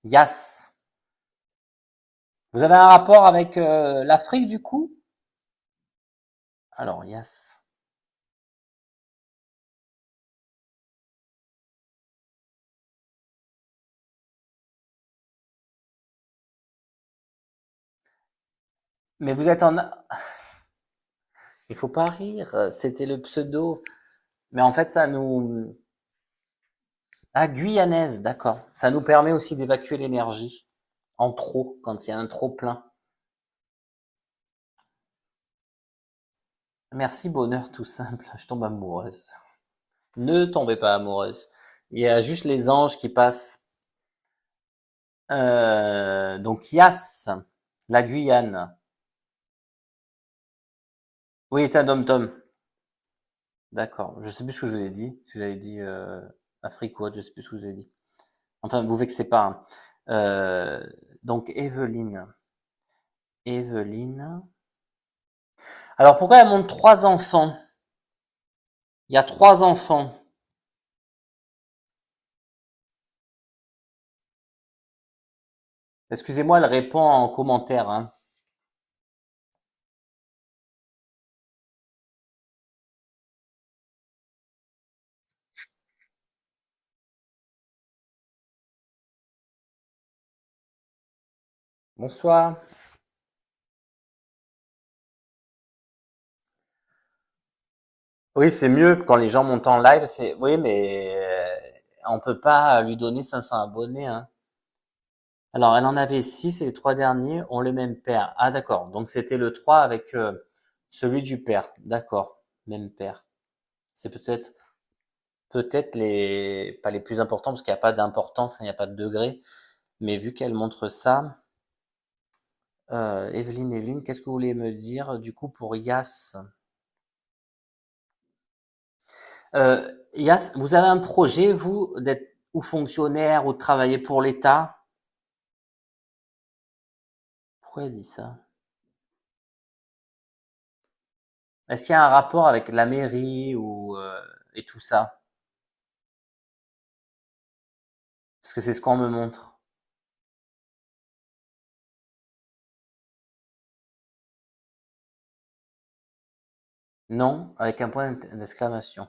Yas. Vous avez un rapport avec l'Afrique, du coup? Alors, Yas. Mais vous êtes en... Il faut pas rire, c'était le pseudo. Mais en fait, ça nous... Ah, guyanaise, d'accord. Ça nous permet aussi d'évacuer l'énergie en trop, quand il y a un trop plein. Merci, bonheur tout simple. Je tombe amoureuse. Ne tombez pas amoureuse. Il y a juste les anges qui passent. Donc, Yas. La Guyane. Oui, est un dom-tom. D'accord. Je sais plus ce que je vous ai dit. Si j'avais dit Afrique ou autre, je sais plus ce que je vous ai dit. Enfin, vous vexez pas, hein. Donc Evelyne. Evelyne. Alors pourquoi elle montre trois enfants? Il y a trois enfants. Excusez-moi, elle répond en commentaire, hein. Bonsoir. Oui, c'est mieux quand les gens montent en live. C'est oui, mais on peut pas lui donner 500 abonnés, hein. Alors, elle en avait 6 et les trois derniers ont le même père. Ah, d'accord. Donc, c'était le 3 avec celui du père. D'accord. Même père. C'est peut-être les pas les plus importants parce qu'il n'y a pas d'importance, il n'y a pas de degré. Mais vu qu'elle montre ça, Evelyne, qu'est-ce que vous voulez me dire du coup pour Yas? Yas, vous avez un projet, vous, d'être ou fonctionnaire ou de travailler pour l'État? Pourquoi elle dit ça? Est-ce qu'il y a un rapport avec la mairie ou et tout ça? Parce que c'est ce qu'on me montre. Non, avec un point d'exclamation.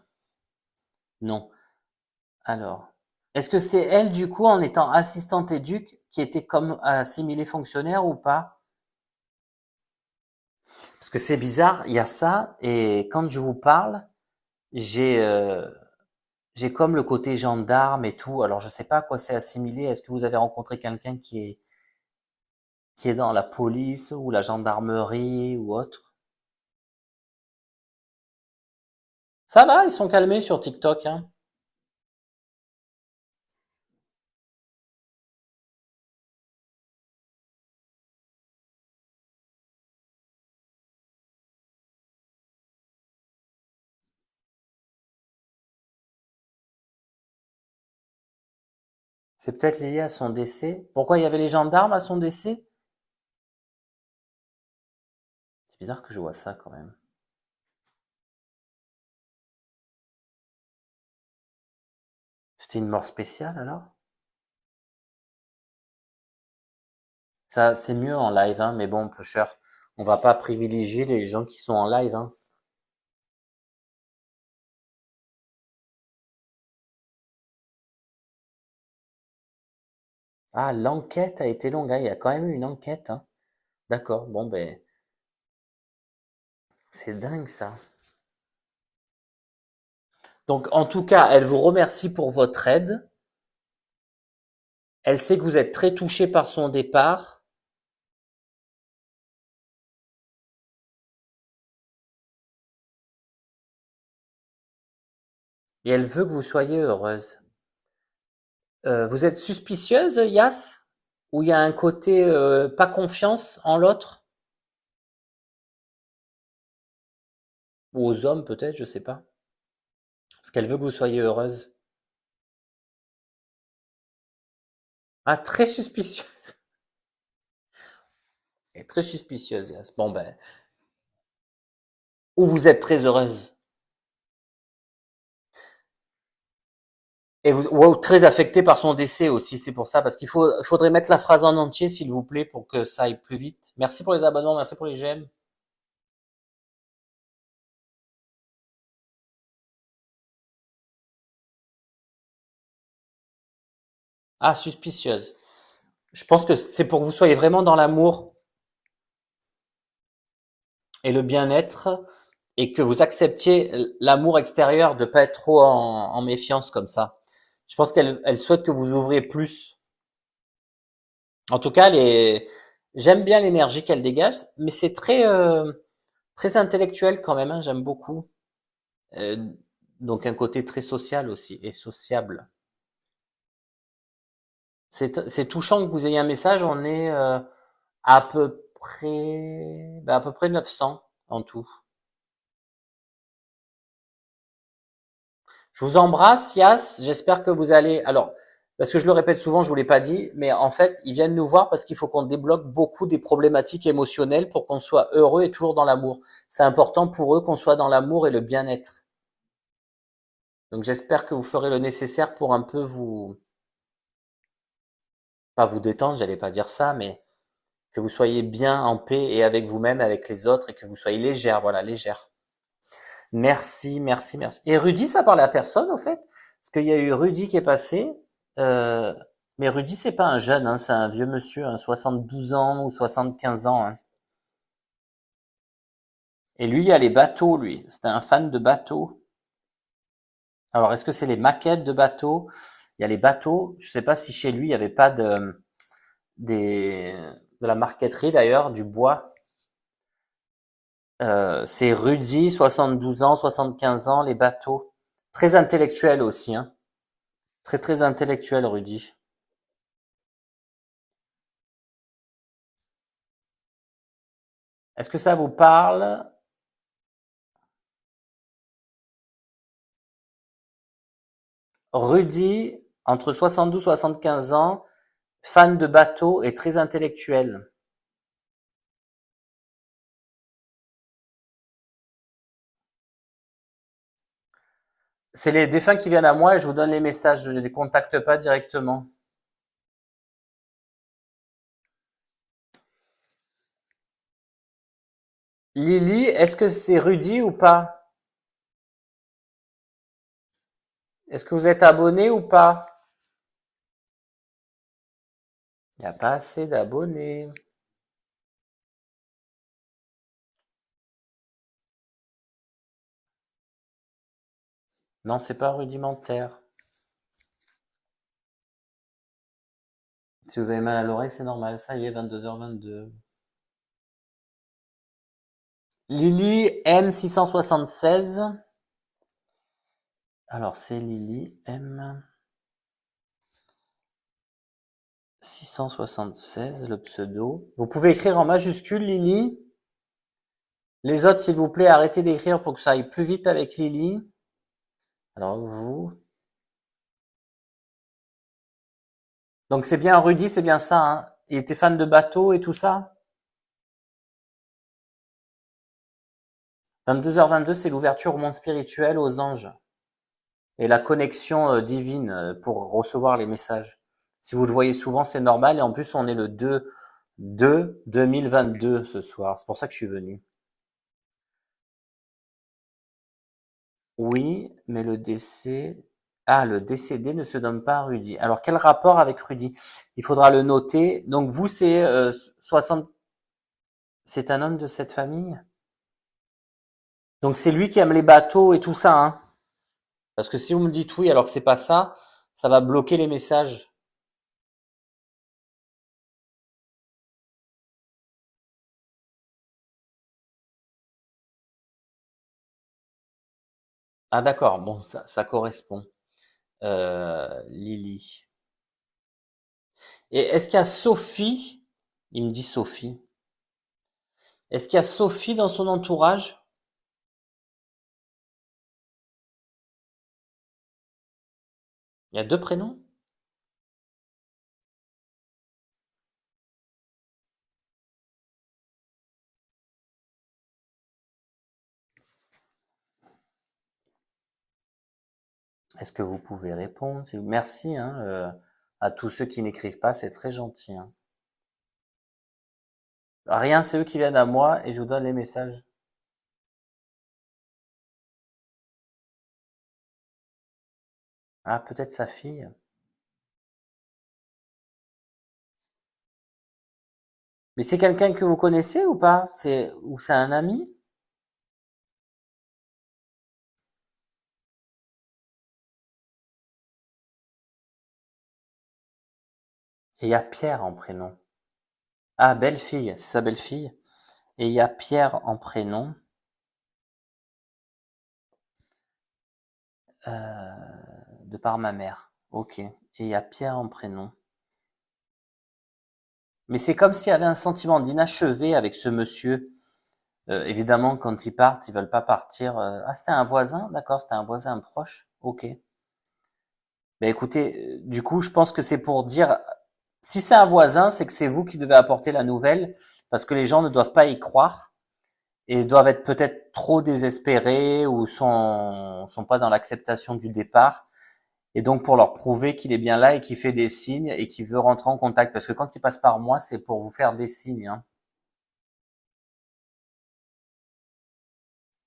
Non. Alors, est-ce que c'est elle, du coup, en étant assistante éduc, qui était comme assimilée fonctionnaire ou pas? Parce que c'est bizarre, il y a ça, et quand je vous parle, j'ai j'ai comme le côté gendarme et tout. Alors, je sais pas à quoi c'est assimilé. Est-ce que vous avez rencontré quelqu'un qui est dans la police ou la gendarmerie ou autre? Ça va, ils sont calmés sur TikTok, hein. C'est peut-être lié à son décès. Pourquoi il y avait les gendarmes à son décès? C'est bizarre que je vois ça quand même. C'était une mort spéciale alors? Ça, c'est mieux en live, hein, mais bon, peu cher. On va pas privilégier les gens qui sont en live, hein. Ah, l'enquête a été longue, hein. Il y a quand même eu une enquête, hein. D'accord, bon ben, c'est dingue ça. Donc, en tout cas, elle vous remercie pour votre aide. Elle sait que vous êtes très touché par son départ et elle veut que vous soyez heureuse. Vous êtes suspicieuse, Yas? Ou il y a un côté pas confiance en l'autre? Ou aux hommes peut-être, je sais pas. Parce qu'elle veut que vous soyez heureuse. Ah, très suspicieuse. Et très suspicieuse, Yas. Bon ben, ou vous êtes très heureuse. Et vous, wow, très affecté par son décès aussi, c'est pour ça, parce faudrait mettre la phrase en entier, s'il vous plaît, pour que ça aille plus vite. Merci pour les abonnements, merci pour les j'aime. Ah, suspicieuse. Je pense que c'est pour que vous soyez vraiment dans l'amour et le bien-être et que vous acceptiez l'amour extérieur de pas être trop en méfiance comme ça. Je pense qu'elle souhaite que vous ouvriez plus. En tout cas, j'aime bien l'énergie qu'elle dégage, mais c'est très intellectuel quand même, hein, j'aime beaucoup. Euh, donc un côté très social aussi et sociable. C'est touchant que vous ayez un message. On est à peu à peu près 900 en tout. Je vous embrasse, Yas. J'espère que vous allez. Alors, parce que je le répète souvent, je vous l'ai pas dit, mais en fait, ils viennent nous voir parce qu'il faut qu'on débloque beaucoup des problématiques émotionnelles pour qu'on soit heureux et toujours dans l'amour. C'est important pour eux qu'on soit dans l'amour et le bien-être. Donc, j'espère que vous ferez le nécessaire pour un peu pas vous détendre, j'allais pas dire ça, mais que vous soyez bien en paix et avec vous-même, avec les autres et que vous soyez légère, voilà, légère. Merci, merci, merci. Et Rudy, ça parlait à personne, au fait? Parce qu'il y a eu Rudy qui est passé. Euh, mais Rudy, c'est pas un jeune, hein, c'est un vieux monsieur, hein, 72 ans ou 75 ans. Hein. Et lui, il y a les bateaux, lui. C'était un fan de bateaux. Alors, est-ce que c'est les maquettes de bateaux? Il y a les bateaux. Je sais pas si chez lui, il y avait pas de la marqueterie, d'ailleurs, du bois. C'est Rudy, 72 ans, 75 ans, les bateaux. Très intellectuel aussi, hein. Très, très intellectuel, Rudy. Est-ce que ça vous parle? Rudy, entre 72 et 75 ans, fan de bateaux et très intellectuel. C'est les défunts qui viennent à moi et je vous donne les messages, je ne les contacte pas directement. Lily, est-ce que c'est Rudy ou pas? Est-ce que vous êtes abonné ou pas? Il n'y a pas assez d'abonnés. Non, c'est pas rudimentaire. Si vous avez mal à l'oreille, c'est normal. Ça y est, 22h22. Lily M676. Alors, c'est Lily M 676, le pseudo. Vous pouvez écrire en majuscule, Lily. Les autres, s'il vous plaît, arrêtez d'écrire pour que ça aille plus vite avec Lily. Alors, vous. Donc, c'est bien Rudy, c'est bien ça, hein. Il était fan de bateaux et tout ça. 22h22, c'est l'ouverture au monde spirituel, aux anges. Et la connexion divine pour recevoir les messages. Si vous le voyez souvent, c'est normal. Et en plus, on est le 2/2/2022 ce soir. C'est pour ça que je suis venu. Oui, mais le décès. Ah, le décédé ne se nomme pas Rudy. Alors, quel rapport avec Rudy? Il faudra le noter. Donc, vous, c'est 60. C'est un homme de cette famille? Donc, c'est lui qui aime les bateaux et tout ça, hein? Parce que si vous me dites oui alors que c'est pas ça, ça va bloquer les messages. Ah, d'accord. Bon, ça correspond. Lily. Et est-ce qu'il y a Sophie? Il me dit Sophie. Est-ce qu'il y a Sophie dans son entourage? Il y a deux prénoms? Est-ce que vous pouvez répondre? Merci hein, à tous ceux qui n'écrivent pas, c'est très gentil. Hein. Rien, c'est eux qui viennent à moi et je vous donne les messages. Ah, peut-être sa fille. Mais c'est quelqu'un que vous connaissez ou pas? Ou c'est un ami? Et il y a Pierre en prénom. Ah, belle-fille, c'est sa belle-fille. Et il y a Pierre en prénom. De par ma mère. Ok. Et il y a Pierre en prénom. Mais c'est comme s'il y avait un sentiment d'inachevé avec ce monsieur. Évidemment, quand ils partent, ils veulent pas partir. Ah, c'était un voisin? D'accord, c'était un voisin proche. Ok. Ben écoutez, du coup, je pense que c'est pour dire, si c'est un voisin, c'est que c'est vous qui devez apporter la nouvelle, parce que les gens ne doivent pas y croire et doivent être peut-être trop désespérés ou sont pas dans l'acceptation du départ. Et donc pour leur prouver qu'il est bien là et qu'il fait des signes et qu'il veut rentrer en contact, parce que quand il passe par moi, c'est pour vous faire des signes, hein.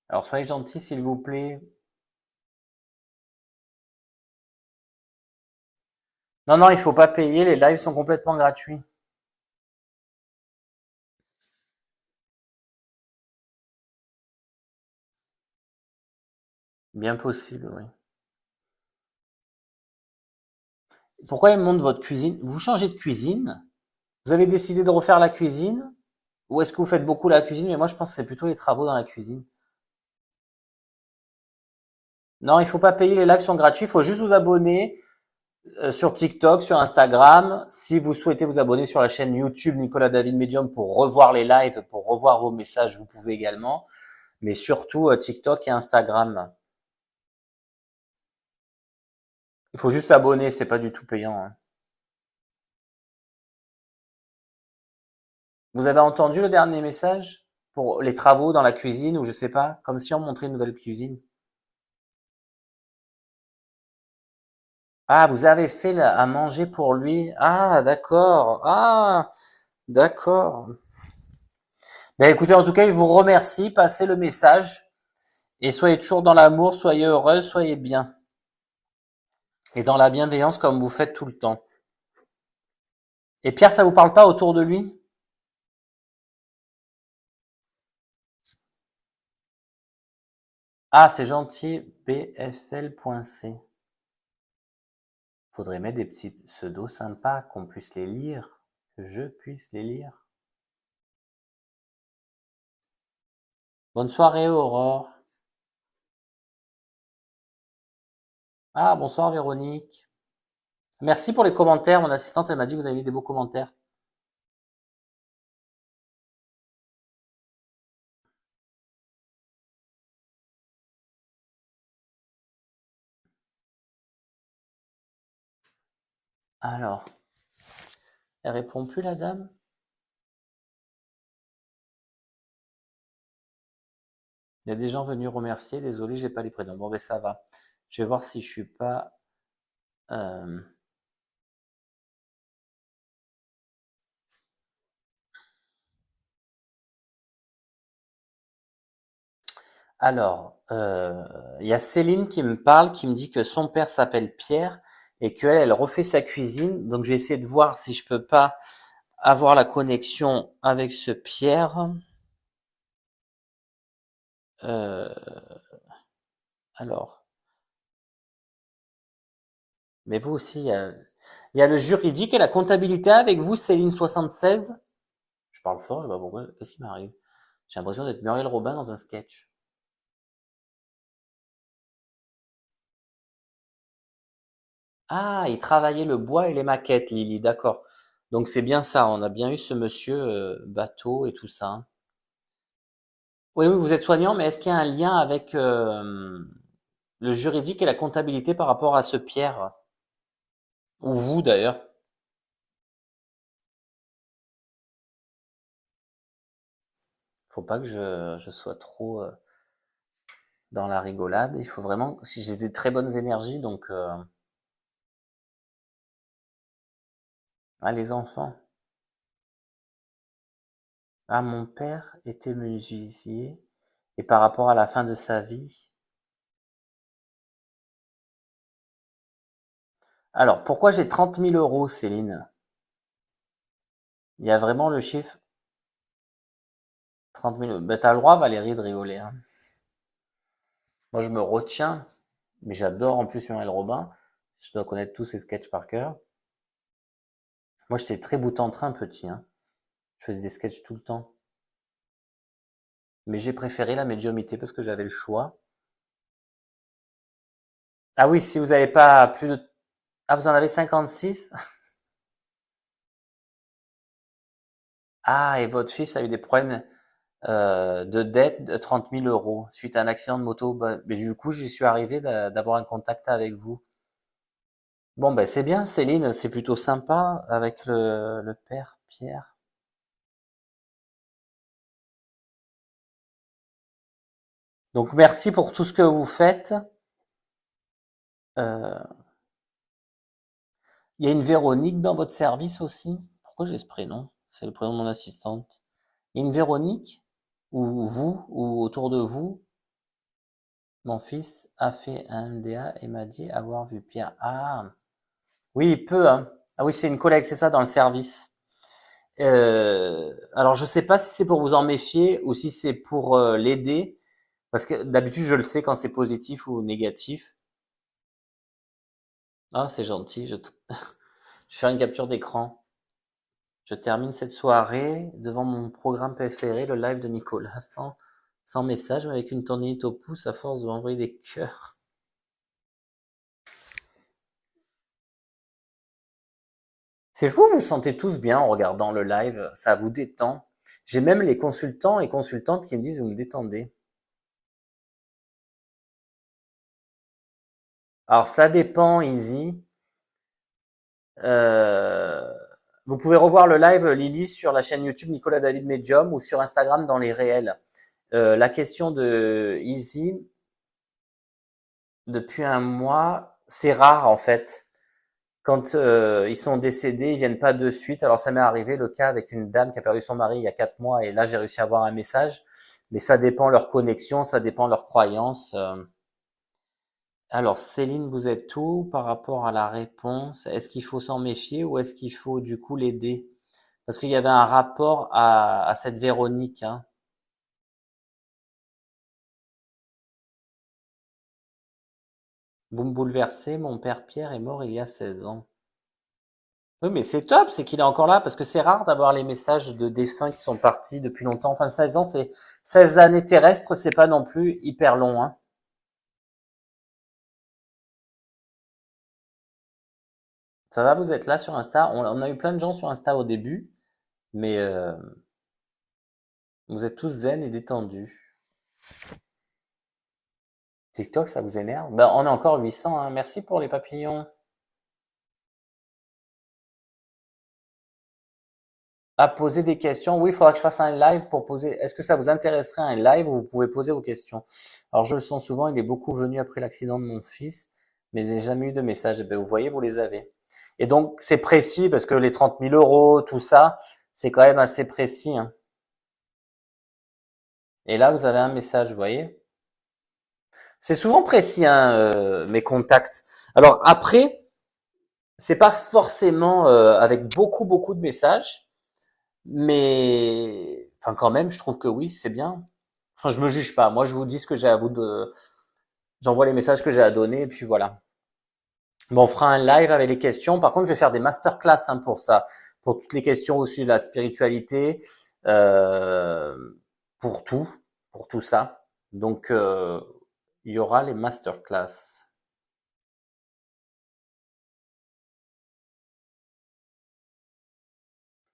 Alors soyez gentils, s'il vous plaît. Non, non, il faut pas payer. Les lives sont complètement gratuits. Bien possible, oui. Pourquoi il me montre votre cuisine? Vous changez de cuisine? Vous avez décidé de refaire la cuisine? Ou est-ce que vous faites beaucoup la cuisine? Mais moi, je pense que c'est plutôt les travaux dans la cuisine. Non, il faut pas payer. Les lives sont gratuits. Il faut juste vous abonner sur TikTok, sur Instagram. Si vous souhaitez vous abonner sur la chaîne YouTube Nicolas David Medium pour revoir les lives, pour revoir vos messages, vous pouvez également. Mais surtout TikTok et Instagram. Il faut juste s'abonner, c'est pas du tout payant, hein. Vous avez entendu le dernier message pour les travaux dans la cuisine ou je sais pas, comme si on montrait une nouvelle cuisine. Ah, vous avez fait à manger pour lui. Ah, d'accord. Ah, d'accord. Ben écoutez, en tout cas, il vous remercie. Passez le message et soyez toujours dans l'amour, soyez heureux, soyez bien et dans la bienveillance comme vous faites tout le temps. Et Pierre, ça vous parle pas autour de lui? Ah, c'est gentil. BFL.c. Faudrait mettre des petits pseudos sympas, qu'on puisse les lire, que je puisse les lire. Bonne soirée, Aurore. Ah, bonsoir, Véronique. Merci pour les commentaires. Mon assistante, elle m'a dit que vous avez mis des beaux commentaires. Alors, elle répond plus, la dame? Il y a des gens venus remercier. Désolé, j'ai pas les prénoms. Bon, ben ça va. Je vais voir si je suis pas. euh, Alors, il y a Céline qui me parle, qui me dit que son père s'appelle Pierre et qu'elle, elle refait sa cuisine. Donc, je vais essayer de voir si je peux pas avoir la connexion avec ce Pierre. Euh, alors, mais vous aussi, il y a le juridique et la comptabilité avec vous, Céline 76. Je parle fort, je sais pas pourquoi. Qu'est-ce qui m'arrive? J'ai l'impression d'être Muriel Robin dans un sketch. Ah, il travaillait le bois et les maquettes, Lily, d'accord. Donc c'est bien ça, on a bien eu ce monsieur bateau et tout ça, hein. Oui, oui, vous êtes soignant, mais est-ce qu'il y a un lien avec le juridique et la comptabilité par rapport à ce Pierre? Ou vous d'ailleurs? Faut pas que je sois trop dans la rigolade. Il faut vraiment, si j'ai des très bonnes énergies, donc ah, les enfants. Ah, mon père était menuisier et par rapport à la fin de sa vie. Alors, pourquoi j'ai 30 000 euros, Céline? Il y a vraiment le chiffre 30 000 euros. Ben, t'as le droit, Valérie, de rigoler, hein. Moi, je me retiens, mais j'adore en plus Muriel Robin. Je dois connaître tous ses sketchs par cœur. Moi, j'étais très bout en train petit, hein. Je faisais des sketchs tout le temps. Mais j'ai préféré la médiumité parce que j'avais le choix. Ah oui, si vous n'avez pas plus de... Ah, vous en avez 56? Ah, et votre fils a eu des problèmes de dette de 30 000 euros suite à un accident de moto. Bah, mais du coup, j'y suis arrivé d'avoir un contact avec vous. Bon, ben c'est bien, Céline, c'est plutôt sympa avec le père Pierre. Donc merci pour tout ce que vous faites. Euh, Il y a une Véronique dans votre service aussi. Pourquoi j'ai ce prénom? C'est le prénom de mon assistante. Il y a une Véronique? Ou vous? Ou autour de vous? Mon fils a fait un MDA et m'a dit avoir vu Pierre. Ah, oui, il peut, hein. Ah oui, c'est une collègue, c'est ça, dans le service. Alors, je sais pas si c'est pour vous en méfier ou si c'est pour l'aider, parce que d'habitude, je le sais quand c'est positif ou négatif. Ah, c'est gentil. Je vais faire une capture d'écran. Je termine cette soirée devant mon programme préféré, le live de Nicolas, sans message, mais avec une tendinite au pouce à force de m'envoyer des cœurs. C'est fou, vous vous sentez tous bien en regardant le live, ça vous détend. J'ai même les consultants et consultantes qui me disent vous me détendez. Alors ça dépend, Easy. Euh, Vous pouvez revoir le live Lily sur la chaîne YouTube Nicolas David Medium ou sur Instagram dans les réels. La question de Easy, depuis un mois, c'est rare en fait. Quand ils sont décédés, ils viennent pas de suite. Alors ça m'est arrivé le cas avec une dame qui a perdu son mari il y a 4 mois et là j'ai réussi à avoir un message. Mais ça dépend leur connexion, ça dépend leur croyance. Alors Céline, vous êtes où par rapport à la réponse? Est-ce qu'il faut s'en méfier ou est-ce qu'il faut du coup l'aider? Parce qu'il y avait un rapport à cette Véronique, hein. Vous me bouleversez, mon père Pierre est mort il y a 16 ans. Oui, mais c'est top, c'est qu'il est encore là, parce que c'est rare d'avoir les messages de défunts qui sont partis depuis longtemps. Enfin, 16 ans, c'est 16 années terrestres, c'est pas non plus hyper long, hein. Ça va, vous êtes là sur Insta? On a eu plein de gens sur Insta au début, mais vous êtes tous zen et détendus. TikTok, ça vous énerve? Ben, on a encore 800, hein. Merci pour les papillons. À poser des questions. Oui, il faudra que je fasse un live pour poser. Est-ce que ça vous intéresserait un live où vous pouvez poser vos questions? Alors, je le sens souvent, il est beaucoup venu après l'accident de mon fils, mais j'ai jamais eu de message. Eh ben, vous voyez, vous les avez. Et donc, c'est précis parce que les 30 000 euros, tout ça, c'est quand même assez précis, hein. Et là, vous avez un message, vous voyez. C'est souvent précis, hein, mes contacts. Alors après, c'est pas forcément avec beaucoup de messages. Mais, enfin, quand même, je trouve que oui, c'est bien. Enfin, je me juge pas. Moi, je vous dis ce que j'ai à vous de, j'envoie les messages que j'ai à donner, et puis voilà. Bon, on fera un live avec les questions. Par contre, je vais faire des masterclass, hein, pour ça, pour toutes les questions aussi de la spiritualité, euh, pour tout, pour tout ça. Donc, il y aura les masterclass.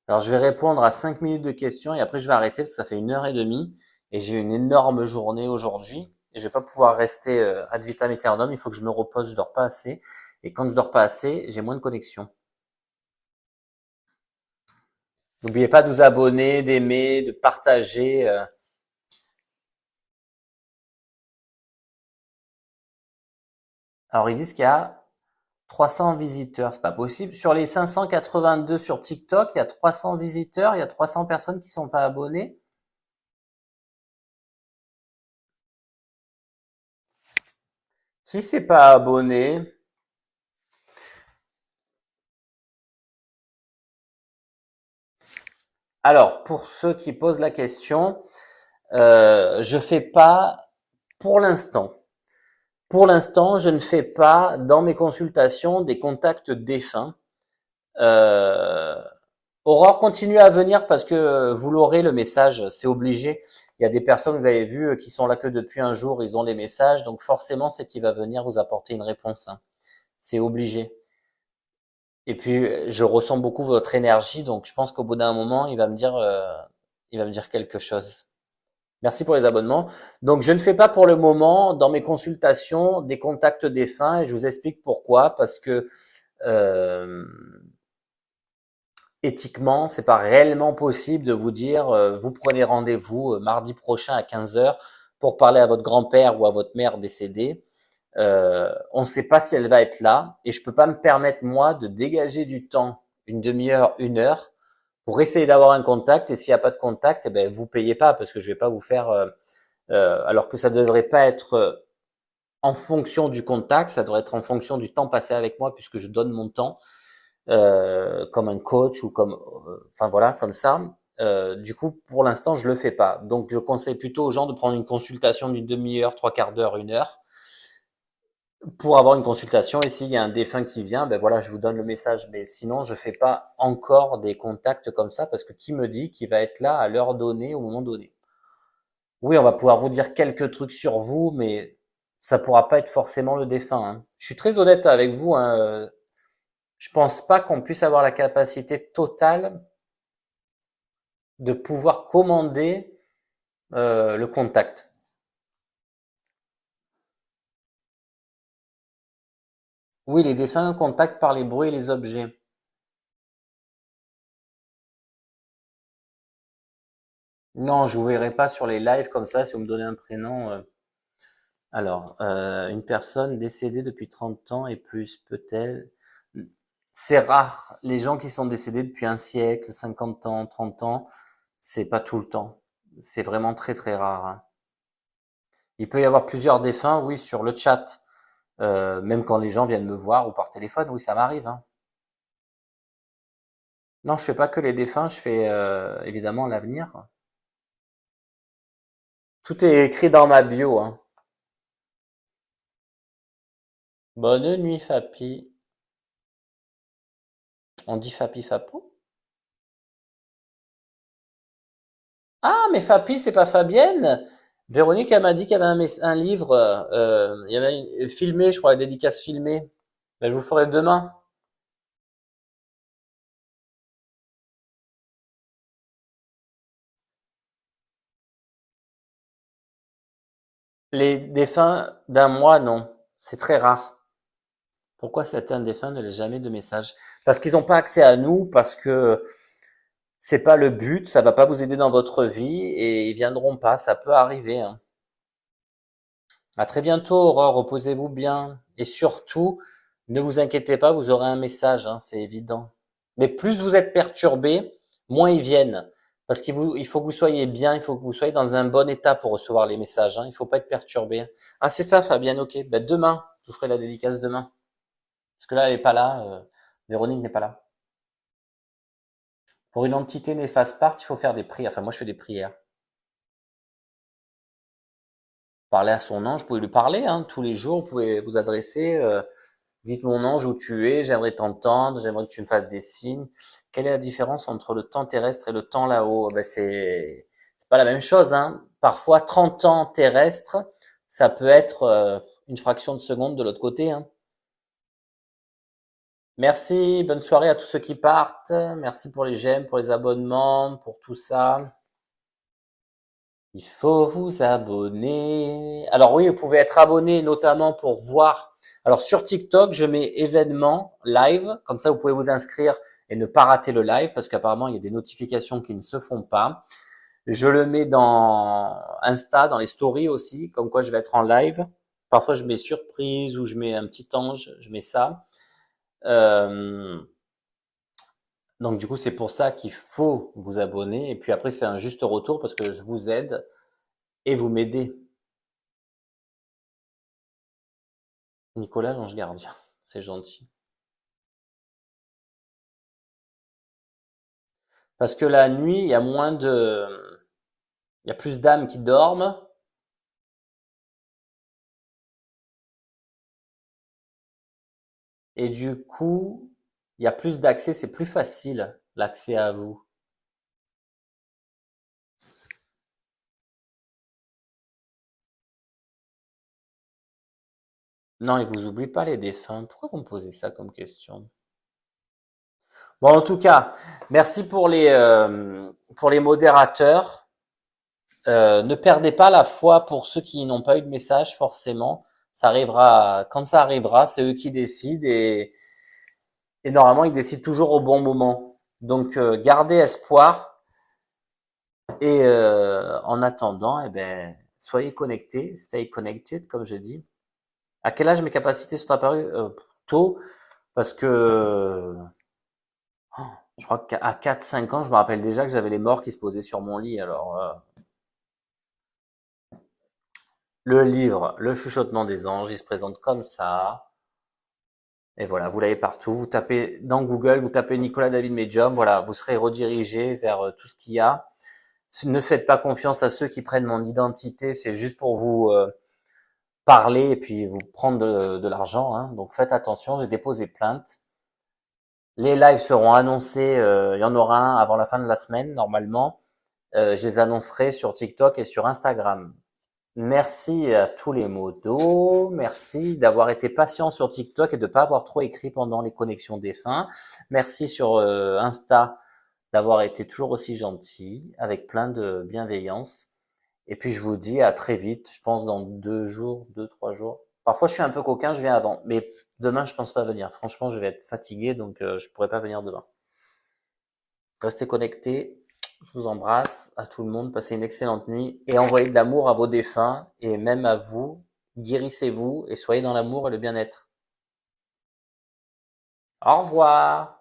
Alors, je vais répondre à 5 minutes de questions et après, je vais arrêter parce que ça fait 1 heure et demie et j'ai une énorme journée aujourd'hui et je vais pas pouvoir rester ad vitam aeternam. Il faut que je me repose, je dors pas assez. Et quand je dors pas assez, j'ai moins de connexion. N'oubliez pas de vous abonner, d'aimer, de partager. Alors, ils disent qu'il y a 300 visiteurs. C'est pas possible. Sur les 582 sur TikTok, il y a 300 visiteurs, il y a 300 personnes qui sont pas abonnées. Qui s'est pas abonné? Alors, pour ceux qui posent la question, je fais pas pour l'instant. Pour l'instant, je ne fais pas dans mes consultations des contacts défunts. Euh, Aurore, continue à venir parce que vous l'aurez le message, c'est obligé. Il y a des personnes, vous avez vu, qui sont là que depuis un jour, ils ont les messages, donc forcément, c'est qui va venir vous apporter une réponse, hein. C'est obligé. Et puis, je ressens beaucoup votre énergie, donc je pense qu'au bout d'un moment, il va me dire quelque chose. Merci pour les abonnements. Donc, je ne fais pas pour le moment dans mes consultations des contacts défunts et je vous explique pourquoi. Parce que euh, éthiquement, c'est pas réellement possible de vous dire vous prenez rendez-vous mardi prochain à 15 heures pour parler à votre grand-père ou à votre mère décédée. On ne sait pas si elle va être là et je peux pas me permettre moi de dégager du temps, une demi-heure, une heure, pour essayer d'avoir un contact. Et s'il n'y a pas de contact, eh ben vous payez pas parce que je vais pas vous faire. Alors que ça devrait pas être en fonction du contact, ça devrait être en fonction du temps passé avec moi puisque je donne mon temps comme un coach ou comme, enfin voilà, comme ça. Du coup, pour l'instant, je le fais pas. Donc, je conseille plutôt aux gens de prendre une consultation d'une demi-heure, trois quarts d'heure, une heure, pour avoir une consultation. Et s'il y a un défunt qui vient, ben voilà, je vous donne le message. Mais sinon, je fais pas encore des contacts comme ça parce que qui me dit qu'il va être là à l'heure donnée, au moment donné? Oui, on va pouvoir vous dire quelques trucs sur vous, mais ça pourra pas être forcément le défunt, hein. Je suis très honnête avec vous, hein. Je pense pas qu'on puisse avoir la capacité totale de pouvoir commander le contact. Oui, les défunts contactent par les bruits et les objets. Non, je vous verrai pas sur les lives comme ça si vous me donnez un prénom. Alors, une personne décédée depuis 30 ans et plus peut-elle. C'est rare. Les gens qui sont décédés depuis un siècle, 50 ans, 30 ans, c'est pas tout le temps. C'est vraiment très très rare, hein. Il peut y avoir plusieurs défunts, oui, sur le chat. Même quand les gens viennent me voir ou par téléphone, oui, ça m'arrive, hein. Non, je fais pas que les défunts, je fais évidemment l'avenir. Tout est écrit dans ma bio, hein. Bonne nuit, Fapi. On dit Fapi Fapo? Ah, mais Fapi, c'est pas Fabienne. Véronique, elle m'a dit qu'il y avait un livre, il y avait filmé, je crois, la dédicace filmée. Ben, je vous le ferai demain. Les défunts d'un mois, non. C'est très rare. Pourquoi certains défunts ne laissent jamais de message? Parce qu'ils n'ont pas accès à nous, parce que c'est pas le but, ça va pas vous aider dans votre vie et ils viendront pas, ça peut arriver, hein. À très bientôt, Aurore, reposez-vous bien. Et surtout, ne vous inquiétez pas, vous aurez un message, hein, c'est évident. Mais plus vous êtes perturbé, moins ils viennent. Parce il faut que vous soyez bien, il faut que vous soyez dans un bon état pour recevoir les messages, hein. Il faut pas être perturbé. Ah, c'est ça, Fabienne, ok. Ben, demain, je vous ferai la dédicace demain. Parce que là, elle est pas là, Véronique n'est pas là. Pour une entité néfaste part, il faut faire des prières. Enfin, moi, je fais des prières. Parler à son ange, vous pouvez lui parler, hein, tous les jours, vous pouvez vous adresser, dites mon ange où tu es, j'aimerais t'entendre, j'aimerais que tu me fasses des signes. Quelle est la différence entre le temps terrestre et le temps là-haut? Ben c'est pas la même chose, hein. Parfois, 30 ans terrestres, ça peut être une fraction de seconde de l'autre côté, hein. Merci, bonne soirée à tous ceux qui partent. Merci pour les j'aime, pour les abonnements, pour tout ça. Il faut vous abonner. Alors oui, vous pouvez être abonné notamment pour voir. Alors sur TikTok, je mets événements live, comme ça vous pouvez vous inscrire et ne pas rater le live parce qu'apparemment il y a des notifications qui ne se font pas. Je le mets dans Insta, dans les stories aussi, comme quoi je vais être en live. Parfois je mets surprise ou je mets un petit ange, je mets ça. Euh, donc du coup c'est pour ça qu'il faut vous abonner et puis après c'est un juste retour parce que je vous aide et vous m'aidez. Nicolas l'ange gardien, c'est gentil. Parce que la nuit, il y a plus d'âmes qui dorment et du coup, il y a plus d'accès, c'est plus facile l'accès à vous. Non, ils vous oublient pas les défunts. Pourquoi vous me posez ça comme question? Bon, en tout cas, merci pour les modérateurs. Ne perdez pas la foi pour ceux qui n'ont pas eu de message, forcément. Ça arrivera quand ça arrivera, c'est eux qui décident et normalement ils décident toujours au bon moment. Donc gardez espoir et en attendant, eh ben soyez connectés, stay connected comme je dis. À quel âge mes capacités sont apparues tôt parce que je crois qu'à 4-5 ans, je me rappelle déjà que j'avais les morts qui se posaient sur mon lit. Alors le livre, Le chuchotement des anges, il se présente comme ça. Et voilà, vous l'avez partout. Vous tapez dans Google, vous tapez Nicolas David Medium, voilà, vous serez redirigé vers tout ce qu'il y a. Ne faites pas confiance à ceux qui prennent mon identité, c'est juste pour vous parler et puis vous prendre de l'argent. Hein. Donc faites attention, j'ai déposé plainte. Les lives seront annoncés, il y en aura un avant la fin de la semaine normalement. Je les annoncerai sur TikTok et sur Instagram. Merci à tous les modos. Merci d'avoir été patient sur TikTok et de ne pas avoir trop écrit pendant les connexions défunts. Merci sur Insta d'avoir été toujours aussi gentil, avec plein de bienveillance. Et puis je vous dis à très vite, je pense dans 2 jours, 3 jours. Parfois je suis un peu coquin, je viens avant. Mais demain je pense pas venir. Franchement, je vais être fatigué, donc je pourrais pas venir demain. Restez connectés. Je vous embrasse à tout le monde. Passez une excellente nuit et envoyez de l'amour à vos défunts et même à vous. Guérissez-vous et soyez dans l'amour et le bien-être. Au revoir.